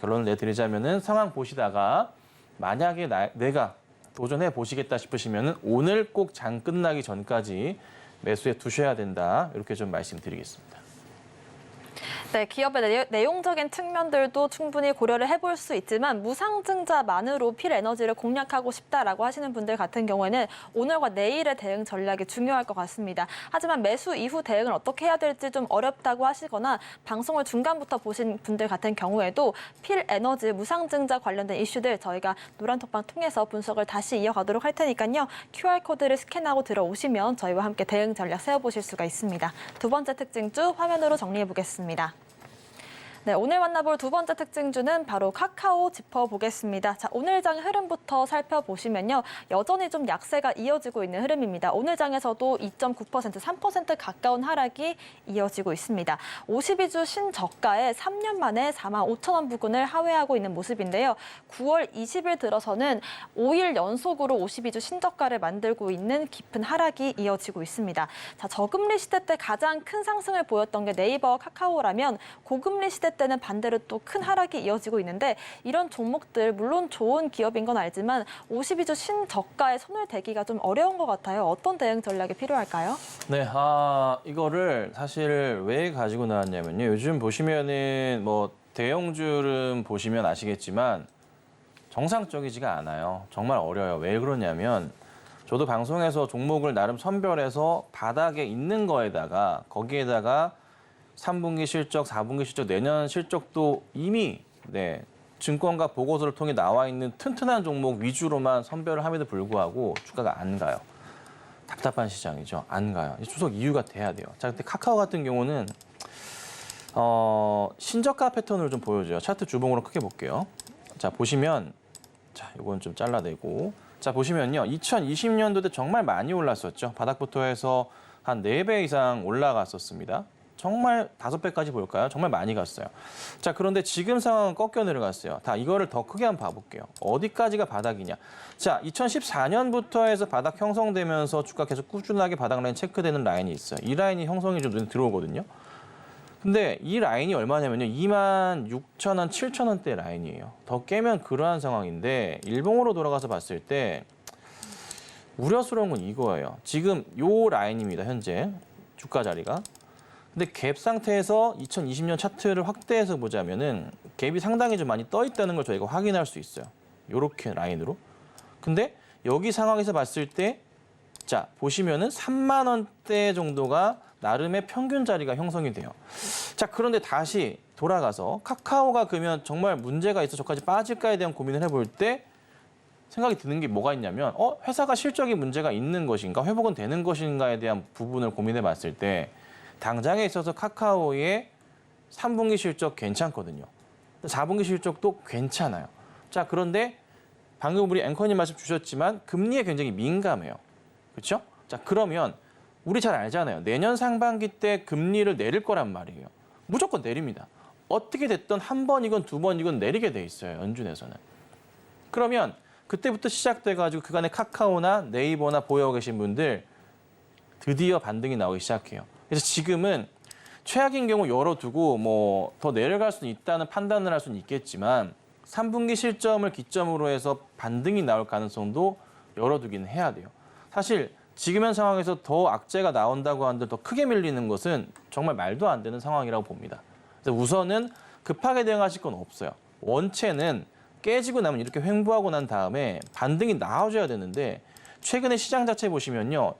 결론을 내드리자면은 상황 보시다가 만약에 내가 도전해 보시겠다 싶으시면은 오늘 꼭 장 끝나기 전까지 매수해 두셔야 된다. 이렇게 좀 말씀드리겠습니다. 네, 기업의 내용적인 측면들도 충분히 고려를 해볼 수 있지만 무상증자만으로 필에너지를 공략하고 싶다라고 하시는 분들 같은 경우에는 오늘과 내일의 대응 전략이 중요할 것 같습니다. 하지만 매수 이후 대응을 어떻게 해야 될지 좀 어렵다고 하시거나 방송을 중간부터 보신 분들 같은 경우에도 필에너지 무상증자 관련된 이슈들 저희가 노란톡방 통해서 분석을 다시 이어가도록 할 테니까요. QR코드를 스캔하고 들어오시면 저희와 함께 대응 전략 세워보실 수가 있습니다. 두 번째 특징주 화면으로 정리해 보겠습니다. 네, 오늘 만나볼 두 번째 특징주는 바로 카카오 짚어보겠습니다. 자, 오늘 장 흐름부터 살펴보시면요. 여전히 좀 약세가 이어지고 있는 흐름입니다. 오늘 장에서도 2.9%, 3% 가까운 하락이 이어지고 있습니다. 52주 신저가에 3년 만에 45,000원 부근을 하회하고 있는 모습인데요. 9월 20일 들어서는 5일 연속으로 52주 신저가를 만들고 있는 깊은 하락이 이어지고 있습니다. 자, 저금리 시대 때 가장 큰 상승을 보였던 게 네이버와 카카오라면 고금리 시대 때는 반대로 또 큰 하락이 이어지고 있는데 이런 종목들 물론 좋은 기업인 건 알지만 52주 신저가에 손을 대기가 좀 어려운 것 같아요. 어떤 대응 전략이 필요할까요? 네, 이거를 사실 왜 가지고 나왔냐면요. 요즘 보시면은 뭐 대형주름 보시면 아시겠지만 정상적이지가 않아요. 정말 어려요. 왜 그러냐면 저도 방송에서 종목을 나름 선별해서 바닥에 있는 거에다가 거기에다가 3분기 실적, 4분기 실적, 내년 실적도 이미 증권가 보고서를 통해 나와 있는 튼튼한 종목 위주로만 선별을 함에도 불구하고 주가가 안 가요. 답답한 시장이죠. 안 가요. 추석 이유가 돼야 돼요. 자, 근데 카카오 같은 경우는 신저가 패턴을 좀 보여줘요. 차트 주봉으로 크게 볼게요. 자, 보시면 자, 이건 좀 잘라내고 자, 보시면요. 2020년도 때 정말 많이 올랐었죠. 바닥부터 해서 한 4배 이상 올라갔었습니다. 정말 5배까지 볼까요? 정말 많이 갔어요. 자, 그런데 지금 상황은 꺾여 내려갔어요. 다 이거를 더 크게 한번 봐볼게요. 어디까지가 바닥이냐. 자, 2014년부터 해서 바닥 형성되면서 주가 계속 꾸준하게 바닥 라인 체크되는 라인이 있어요. 이 라인이 형성이 좀 눈에 들어오거든요. 근데 이 라인이 얼마냐면요. 26,000원, 7,000원대 라인이에요. 더 깨면 그러한 상황인데 일봉으로 돌아가서 봤을 때 우려스러운 건 이거예요. 지금 요 라인입니다. 현재 주가 자리가. 근데 갭 상태에서 2020년 차트를 확대해서 보자면은 갭이 상당히 좀 많이 떠 있다는 걸 저희가 확인할 수 있어요. 요렇게 라인으로. 근데 여기 상황에서 봤을 때 자, 보시면은 3만 원대 정도가 나름의 평균 자리가 형성이 돼요. 자, 그런데 다시 돌아가서 카카오가 그러면 정말 문제가 있어 저까지 빠질까에 대한 고민을 해볼 때 생각이 드는 게 뭐가 있냐면 회사가 실적이 문제가 있는 것인가 회복은 되는 것인가에 대한 부분을 고민해 봤을 때 당장에 있어서 카카오의 3분기 실적 괜찮거든요. 4분기 실적도 괜찮아요. 자, 그런데 방금 우리 앵커님 말씀 주셨지만 금리에 굉장히 민감해요. 그렇죠? 자, 그러면 우리 잘 알잖아요. 내년 상반기 때 금리를 내릴 거란 말이에요. 무조건 내립니다. 어떻게 됐든 한 번이건 두 번이건 내리게 돼 있어요. 연준에서는. 그러면 그때부터 시작돼가지고 그간에 카카오나 네이버나 보유하고 계신 분들 드디어 반등이 나오기 시작해요. 그래서 지금은 최악인 경우 열어두고 뭐 더 내려갈 수는 있다는 판단을 할 수는 있겠지만 3분기 실점을 기점으로 해서 반등이 나올 가능성도 열어두기는 해야 돼요. 사실 지금 현 상황에서 더 악재가 나온다고 하는데 더 크게 밀리는 것은 정말 말도 안 되는 상황이라고 봅니다. 그래서 우선은 급하게 대응하실 건 없어요. 원체는 깨지고 나면 이렇게 횡보하고 난 다음에 반등이 나와줘야 되는데 최근에 시장 자체 보시면요.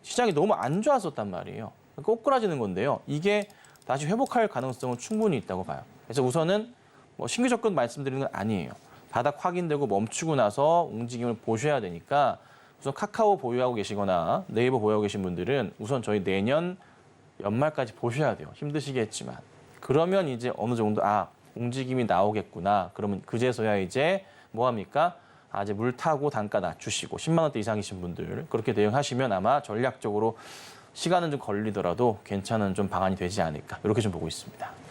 시장이 너무 안 좋았었단 말이에요. 꼬꾸라지는 건데요. 이게 다시 회복할 가능성은 충분히 있다고 봐요. 그래서 우선은 뭐 신규 접근 말씀드리는 건 아니에요. 바닥 확인되고 멈추고 나서 움직임을 보셔야 되니까 우선 카카오 보유하고 계시거나 네이버 보유하고 계신 분들은 우선 저희 내년 연말까지 보셔야 돼요. 힘드시겠지만. 그러면 이제 어느 정도 움직임이 나오겠구나. 그러면 그제서야 이제 뭐 합니까? 이제 물 타고 단가 낮추시고 10만 원대 이상이신 분들 그렇게 대응하시면 아마 전략적으로 시간은 좀 걸리더라도 괜찮은 좀 방안이 되지 않을까 이렇게 좀 보고 있습니다.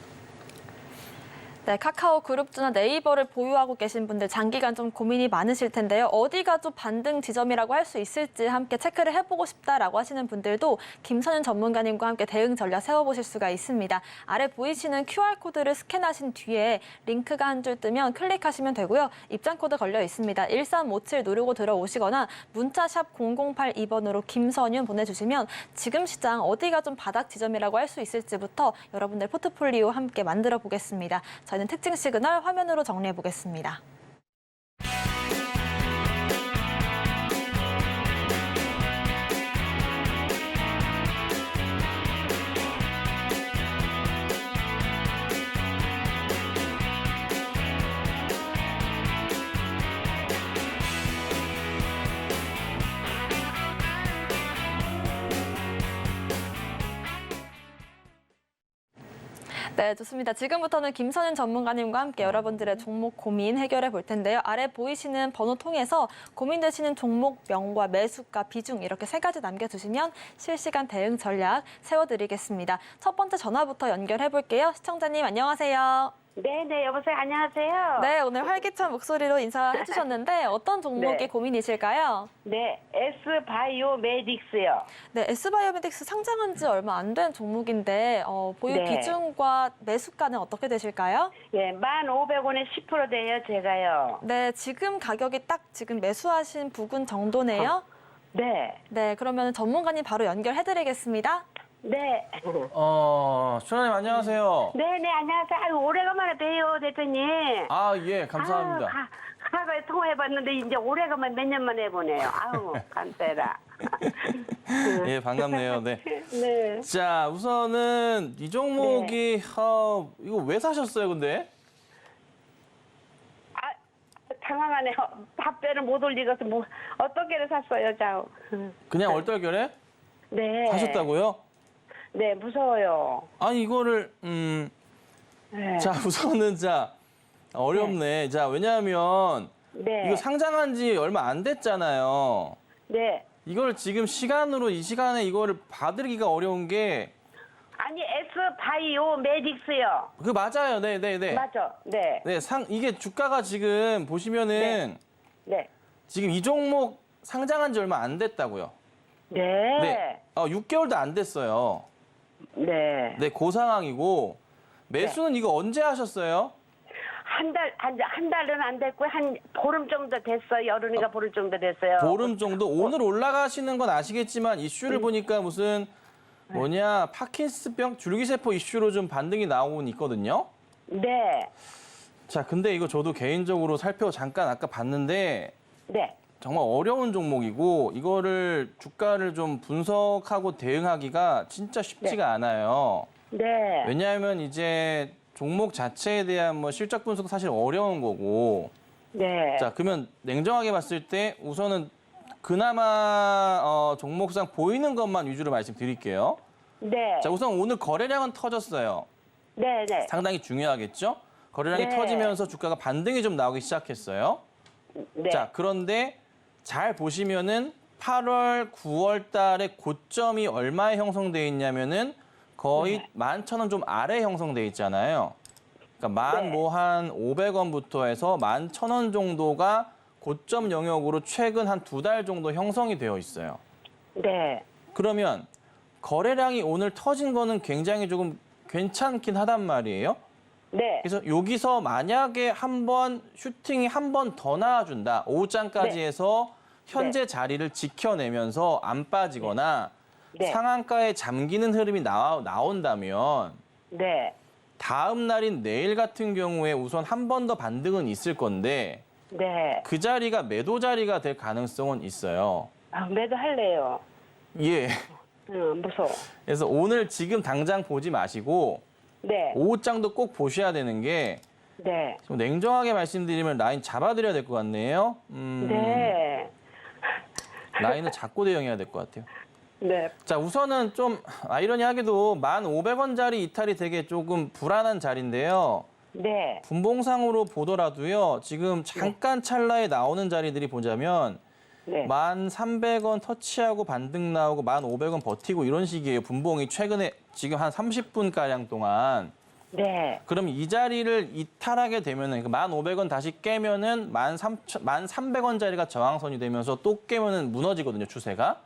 네, 카카오 그룹주나 네이버를 보유하고 계신 분들 장기간 좀 고민이 많으실 텐데요. 어디가 좀 반등 지점이라고 할 수 있을지 함께 체크를 해보고 싶다라고 하시는 분들도 김선윤 전문가님과 함께 대응 전략 세워보실 수가 있습니다. 아래 보이시는 QR코드를 스캔하신 뒤에 링크가 한 줄 뜨면 클릭하시면 되고요. 입장코드 걸려 있습니다. 1357 누르고 들어오시거나 문자샵 0082번으로 김선윤 보내주시면 지금 시장 어디가 좀 바닥 지점이라고 할 수 있을지부터 여러분들 포트폴리오 함께 만들어 보겠습니다. 저희는 특징 시그널 화면으로 정리해 보겠습니다. 네, 좋습니다. 지금부터는 김선윤 전문가님과 함께 여러분들의 종목 고민 해결해 볼 텐데요. 아래 보이시는 번호 통해서 고민되시는 종목명과 매수가, 비중 이렇게 3가지 남겨주시면 실시간 대응 전략 세워드리겠습니다. 첫 번째 전화부터 연결해 볼게요. 시청자님 안녕하세요. 네네, 여보세요. 안녕하세요. 네, 오늘 활기찬 목소리로 인사해 주셨는데 어떤 종목이 네. 고민이실까요? 네, S바이오메딕스요. 네, S바이오메딕스 상장한 지 얼마 안 된 종목인데 보유 네. 비중과 매수가는 어떻게 되실까요? 예, 1,500원에 10% 돼요, 제가요. 네, 지금 가격이 딱 지금 매수하신 부근 정도네요. 네, 네, 그러면 전문가님 바로 연결해드리겠습니다. 네. 수현님 안녕하세요. 네네, 안녕하세요. 아유, 오래간만에 봬요, 대표님. 예, 감사합니다. 과거에 통화해봤는데 이제 오래간만에 몇 년 만에 해보네요. 아우, 간세라. 예, 반갑네요. 네. 네. 자, 우선은 이 종목이 이거 왜 사셨어요, 근데? 당황하네요. 답변을 못 올리고서 뭐 어떻게 샀어요, 자. 그냥 얼떨결에 네. 사셨다고요? 네, 무서워요. 아니 이거를 네. 자, 우선은 어렵네. 자, 왜냐하면 네. 이거 상장한 지 얼마 안 됐잖아요. 네. 이걸 지금 이 시간에 이거를 받으기가 어려운 게 아니, S바이오메딕스요. 맞아요. 네, 네, 네. 맞죠? 네. 네, 이게 주가가 지금 보시면은 네. 지금 이 종목 상장한 지 얼마 안 됐다고요. 네. 네. 6개월도 안 됐어요. 네. 네, 그 상황이고 매수는 이거 언제 하셨어요? 한 달은 안 됐고, 한 보름 정도 됐어요. 여름이가 보름 정도 됐어요. 보름 정도. 오늘 올라가시는 건 아시겠지만 이슈를 보니까 무슨 파킨슨병 줄기세포 이슈로 좀 반등이 나오고 있거든요. 네. 자, 근데 이거 저도 개인적으로 잠깐 아까 봤는데 네. 정말 어려운 종목이고 이거를 주가를 좀 분석하고 대응하기가 진짜 쉽지가 않아요. 네. 왜냐하면 이제 종목 자체에 대한 실적 분석도 사실 어려운 거고. 네. 자, 그러면 냉정하게 봤을 때 우선은 그나마 종목상 보이는 것만 위주로 말씀드릴게요. 네. 자, 우선 오늘 거래량은 터졌어요. 네. 네. 상당히 중요하겠죠? 거래량이 네. 터지면서 주가가 반등이 좀 나오기 시작했어요. 네. 자, 그런데 잘 보시면은 8월, 9월 달에 고점이 얼마에 형성돼 있냐면은 거의 11,000원 좀 아래 형성돼 있잖아요. 그러니까 네. 한 500원부터 해서 11,000원 정도가 고점 영역으로 최근 한 2달 정도 형성이 되어 있어요. 네. 그러면 거래량이 오늘 터진 거는 굉장히 조금 괜찮긴 하단 말이에요. 네. 그래서 여기서 만약에 슈팅이 한 번 더 나와준다. 오후장까지 네. 해서 현재 자리를 지켜내면서 안 빠지거나 네. 상한가에 잠기는 흐름이 나온다면 네. 다음 날인 내일 같은 경우에 우선 한 번 더 반등은 있을 건데 네. 그 자리가 매도 자리가 될 가능성은 있어요. 매도할래요. 예. 무서워. 그래서 오늘 지금 당장 보지 마시고 네. 오후장도 꼭 보셔야 되는 게 네. 좀 냉정하게 말씀드리면 라인 잡아드려야 될 것 같네요. 네. 라인을 잡고 대응해야 될 것 같아요. 네. 자, 우선은 좀 아이러니하게도 1,500원짜리 이탈이 되게 조금 불안한 자리인데요. 네. 분봉상으로 보더라도요. 지금 잠깐 찰나에 나오는 자리들이 보자면 네. 1,300원 터치하고 반등 나오고 1,500원 버티고 이런 식이에요. 분봉이 최근에 지금 한 30분가량 동안. 네. 그럼 이 자리를 이탈하게 되면은 1,500원 다시 깨면은 1,300원짜리가 저항선이 되면서 또 깨면은 무너지거든요, 추세가.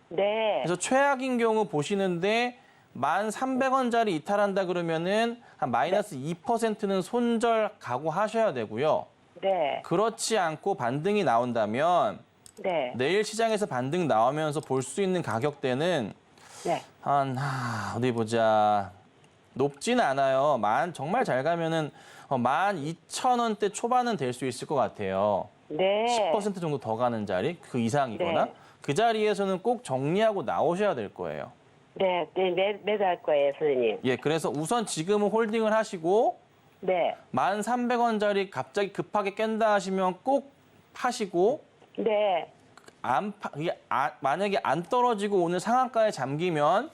네. 그래서 최악인 경우 보시는데 1,300원짜리 이탈한다 그러면은 한 마이너스 2%는 손절 각오하셔야 되고요. 네. 그렇지 않고 반등이 나온다면 네. 내일 시장에서 반등 나오면서 볼 수 있는 가격대는 네. 어디 보자. 높지는 않아요. 정말 잘 가면은 12,000원대 초반은 될 수 있을 것 같아요. 네. 10% 정도 더 가는 자리, 그 이상이거나 네. 그 자리에서는 꼭 정리하고 나오셔야 될 거예요. 네. 네. 매도할 거예요, 선생님. 예, 그래서 우선 지금은 홀딩을 하시고 네. 1,300원짜리 갑자기 급하게 깬다 하시면 꼭 파시고 네. 만약에 안 떨어지고 오늘 상한가에 잠기면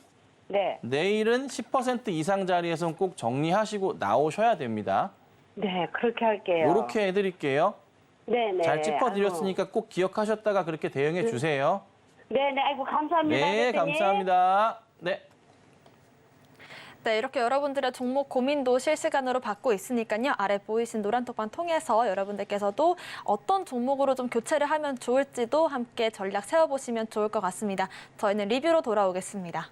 네. 내일은 10% 이상 자리에서는 꼭 정리하시고 나오셔야 됩니다. 네. 그렇게 할게요. 이렇게 해드릴게요. 네. 네. 잘 짚어드렸으니까 꼭 기억하셨다가 그렇게 대응해 주세요. 네. 네. 아이고, 감사합니다. 네, 대표님. 감사합니다. 네. 네, 이렇게 여러분들의 종목 고민도 실시간으로 받고 있으니까요. 아래 보이신 노란 톡방 통해서 여러분들께서도 어떤 종목으로 좀 교체를 하면 좋을지도 함께 전략 세워보시면 좋을 것 같습니다. 저희는 리뷰로 돌아오겠습니다.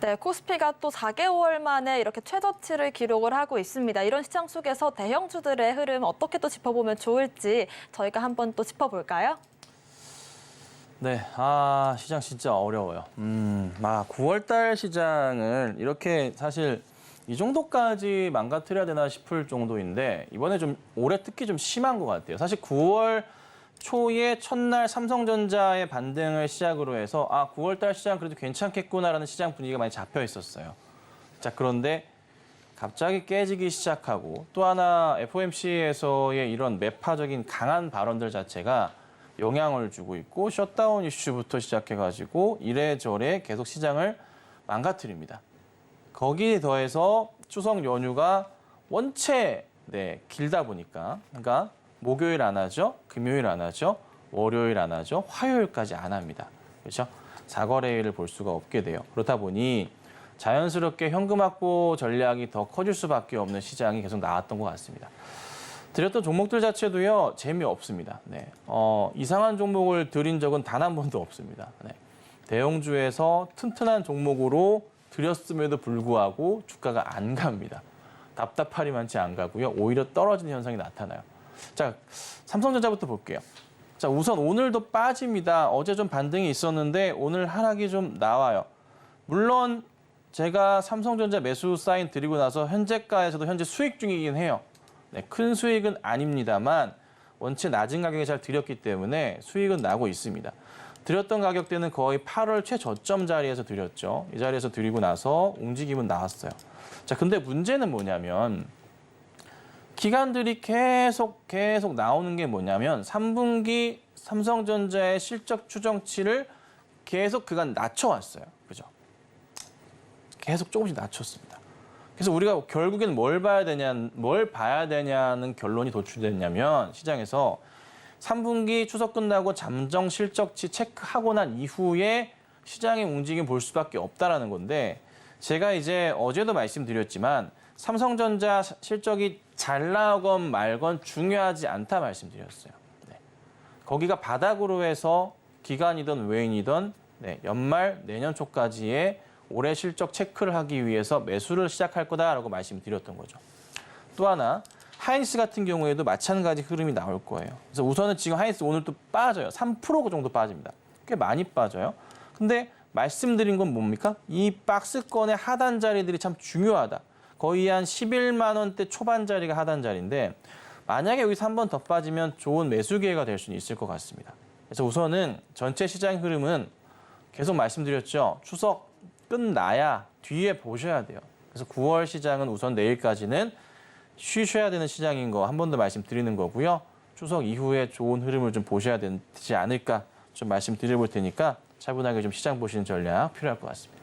네, 코스피가 또 4개월 만에 이렇게 최저치를 기록을 하고 있습니다. 이런 시장 속에서 대형주들의 흐름 어떻게 또 짚어보면 좋을지 저희가 한번 또 짚어볼까요? 네, 시장 진짜 어려워요. 9월달 시장을 이렇게 사실 이 정도까지 망가뜨려야 되나 싶을 정도인데 이번에 좀 올해 특히 좀 심한 것 같아요. 사실 9월 초에 첫날 삼성전자의 반등을 시작으로 해서 9월달 시장 그래도 괜찮겠구나라는 시장 분위기가 많이 잡혀 있었어요. 자, 그런데 갑자기 깨지기 시작하고 또 하나 FOMC에서의 이런 매파적인 강한 발언들 자체가 영향을 주고 있고 셧다운 이슈부터 시작해가지고 이래저래 계속 시장을 망가뜨립니다. 거기에 더해서 추석 연휴가 원체 길다 보니까 그러니까 목요일 안 하죠, 금요일 안 하죠, 월요일 안 하죠, 화요일까지 안 합니다. 그렇죠? 사거래일을 볼 수가 없게 돼요. 그렇다 보니 자연스럽게 현금 확보 전략이 더 커질 수밖에 없는 시장이 계속 나왔던 것 같습니다. 드렸던 종목들 자체도요, 재미없습니다. 네. 이상한 종목을 드린 적은 단 한 번도 없습니다. 네. 대형주에서 튼튼한 종목으로 드렸음에도 불구하고 주가가 안 갑니다. 답답하리만치 안 가고요. 오히려 떨어지는 현상이 나타나요. 자, 삼성전자부터 볼게요. 자, 우선 오늘도 빠집니다. 어제 좀 반등이 있었는데 오늘 하락이 좀 나와요. 물론 제가 삼성전자 매수 사인 드리고 나서 현재가에서도 현재 수익 중이긴 해요. 네, 큰 수익은 아닙니다만 원체 낮은 가격에 잘 드렸기 때문에 수익은 나고 있습니다. 드렸던 가격대는 거의 8월 최저점 자리에서 드렸죠. 이 자리에서 드리고 나서 움직임은 나왔어요. 자, 근데 문제는 뭐냐면 기관들이 계속 나오는 게 뭐냐면 3분기 삼성전자의 실적 추정치를 계속 그간 낮춰왔어요. 그죠? 계속 조금씩 낮췄습니다. 그래서 우리가 결국에는 뭘 봐야 되냐는 결론이 도출됐냐면 시장에서 3분기 추석 끝나고 잠정 실적치 체크하고 난 이후에 시장의 움직임 볼 수밖에 없다라는 건데 제가 이제 어제도 말씀드렸지만 삼성전자 실적이 잘 나건 말건 중요하지 않다 말씀드렸어요. 네. 거기가 바닥으로 해서 기관이든 외인이든 연말 내년 초까지의 올해 실적 체크를 하기 위해서 매수를 시작할 거다라고 말씀드렸던 거죠. 또 하나 하이닉스 같은 경우에도 마찬가지 흐름이 나올 거예요. 그래서 우선은 지금 하이닉스 오늘 또 빠져요. 3% 정도 빠집니다. 꽤 많이 빠져요. 근데 말씀드린 건 뭡니까? 이 박스권의 하단 자리들이 참 중요하다. 거의 한 11만 원대 초반 자리가 하단 자리인데 만약에 여기서 한 번 더 빠지면 좋은 매수 기회가 될 수는 있을 것 같습니다. 그래서 우선은 전체 시장 흐름은 계속 말씀드렸죠. 추석 끝나야 뒤에 보셔야 돼요. 그래서 9월 시장은 우선 내일까지는 쉬셔야 되는 시장인 거 한 번 더 말씀드리는 거고요. 추석 이후에 좋은 흐름을 좀 보셔야 되지 않을까 좀 말씀드려볼 테니까 차분하게 좀 시장 보시는 전략 필요할 것 같습니다.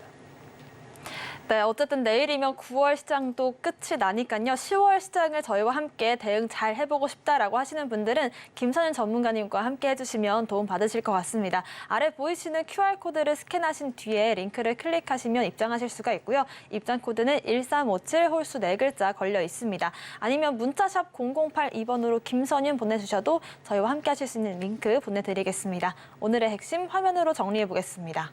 네, 어쨌든 내일이면 9월 시장도 끝이 나니까요. 10월 시장을 저희와 함께 대응 잘 해보고 싶다라고 하시는 분들은 김선일 전문가님과 함께 해주시면 도움 받으실 것 같습니다. 아래 보이시는 QR코드를 스캔하신 뒤에 링크를 클릭하시면 입장하실 수가 있고요. 입장 코드는 1357 홀수 4글자 걸려 있습니다. 아니면 문자샵 0082번으로 김선윤 보내주셔도 저희와 함께 하실 수 있는 링크 보내드리겠습니다. 오늘의 핵심 화면으로 정리해보겠습니다.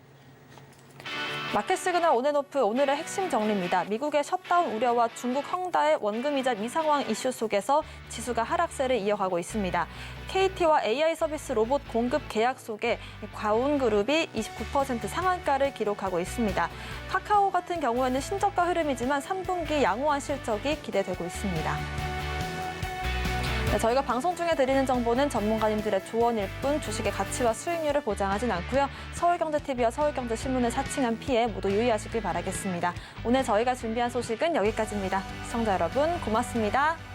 마켓 시그널 온앤오프 오늘의 핵심 정리입니다. 미국의 셧다운 우려와 중국 헝다의 원금이자 미상황 이슈 속에서 지수가 하락세를 이어가고 있습니다. KT와 AI 서비스 로봇 공급 계약 속에 과운그룹이 29% 상한가를 기록하고 있습니다. 카카오 같은 경우에는 신저가 흐름이지만 3분기 양호한 실적이 기대되고 있습니다. 네, 저희가 방송 중에 드리는 정보는 전문가님들의 조언일 뿐 주식의 가치와 수익률을 보장하진 않고요. 서울경제TV와 서울경제신문을 사칭한 피해 모두 유의하시길 바라겠습니다. 오늘 저희가 준비한 소식은 여기까지입니다. 시청자 여러분 고맙습니다.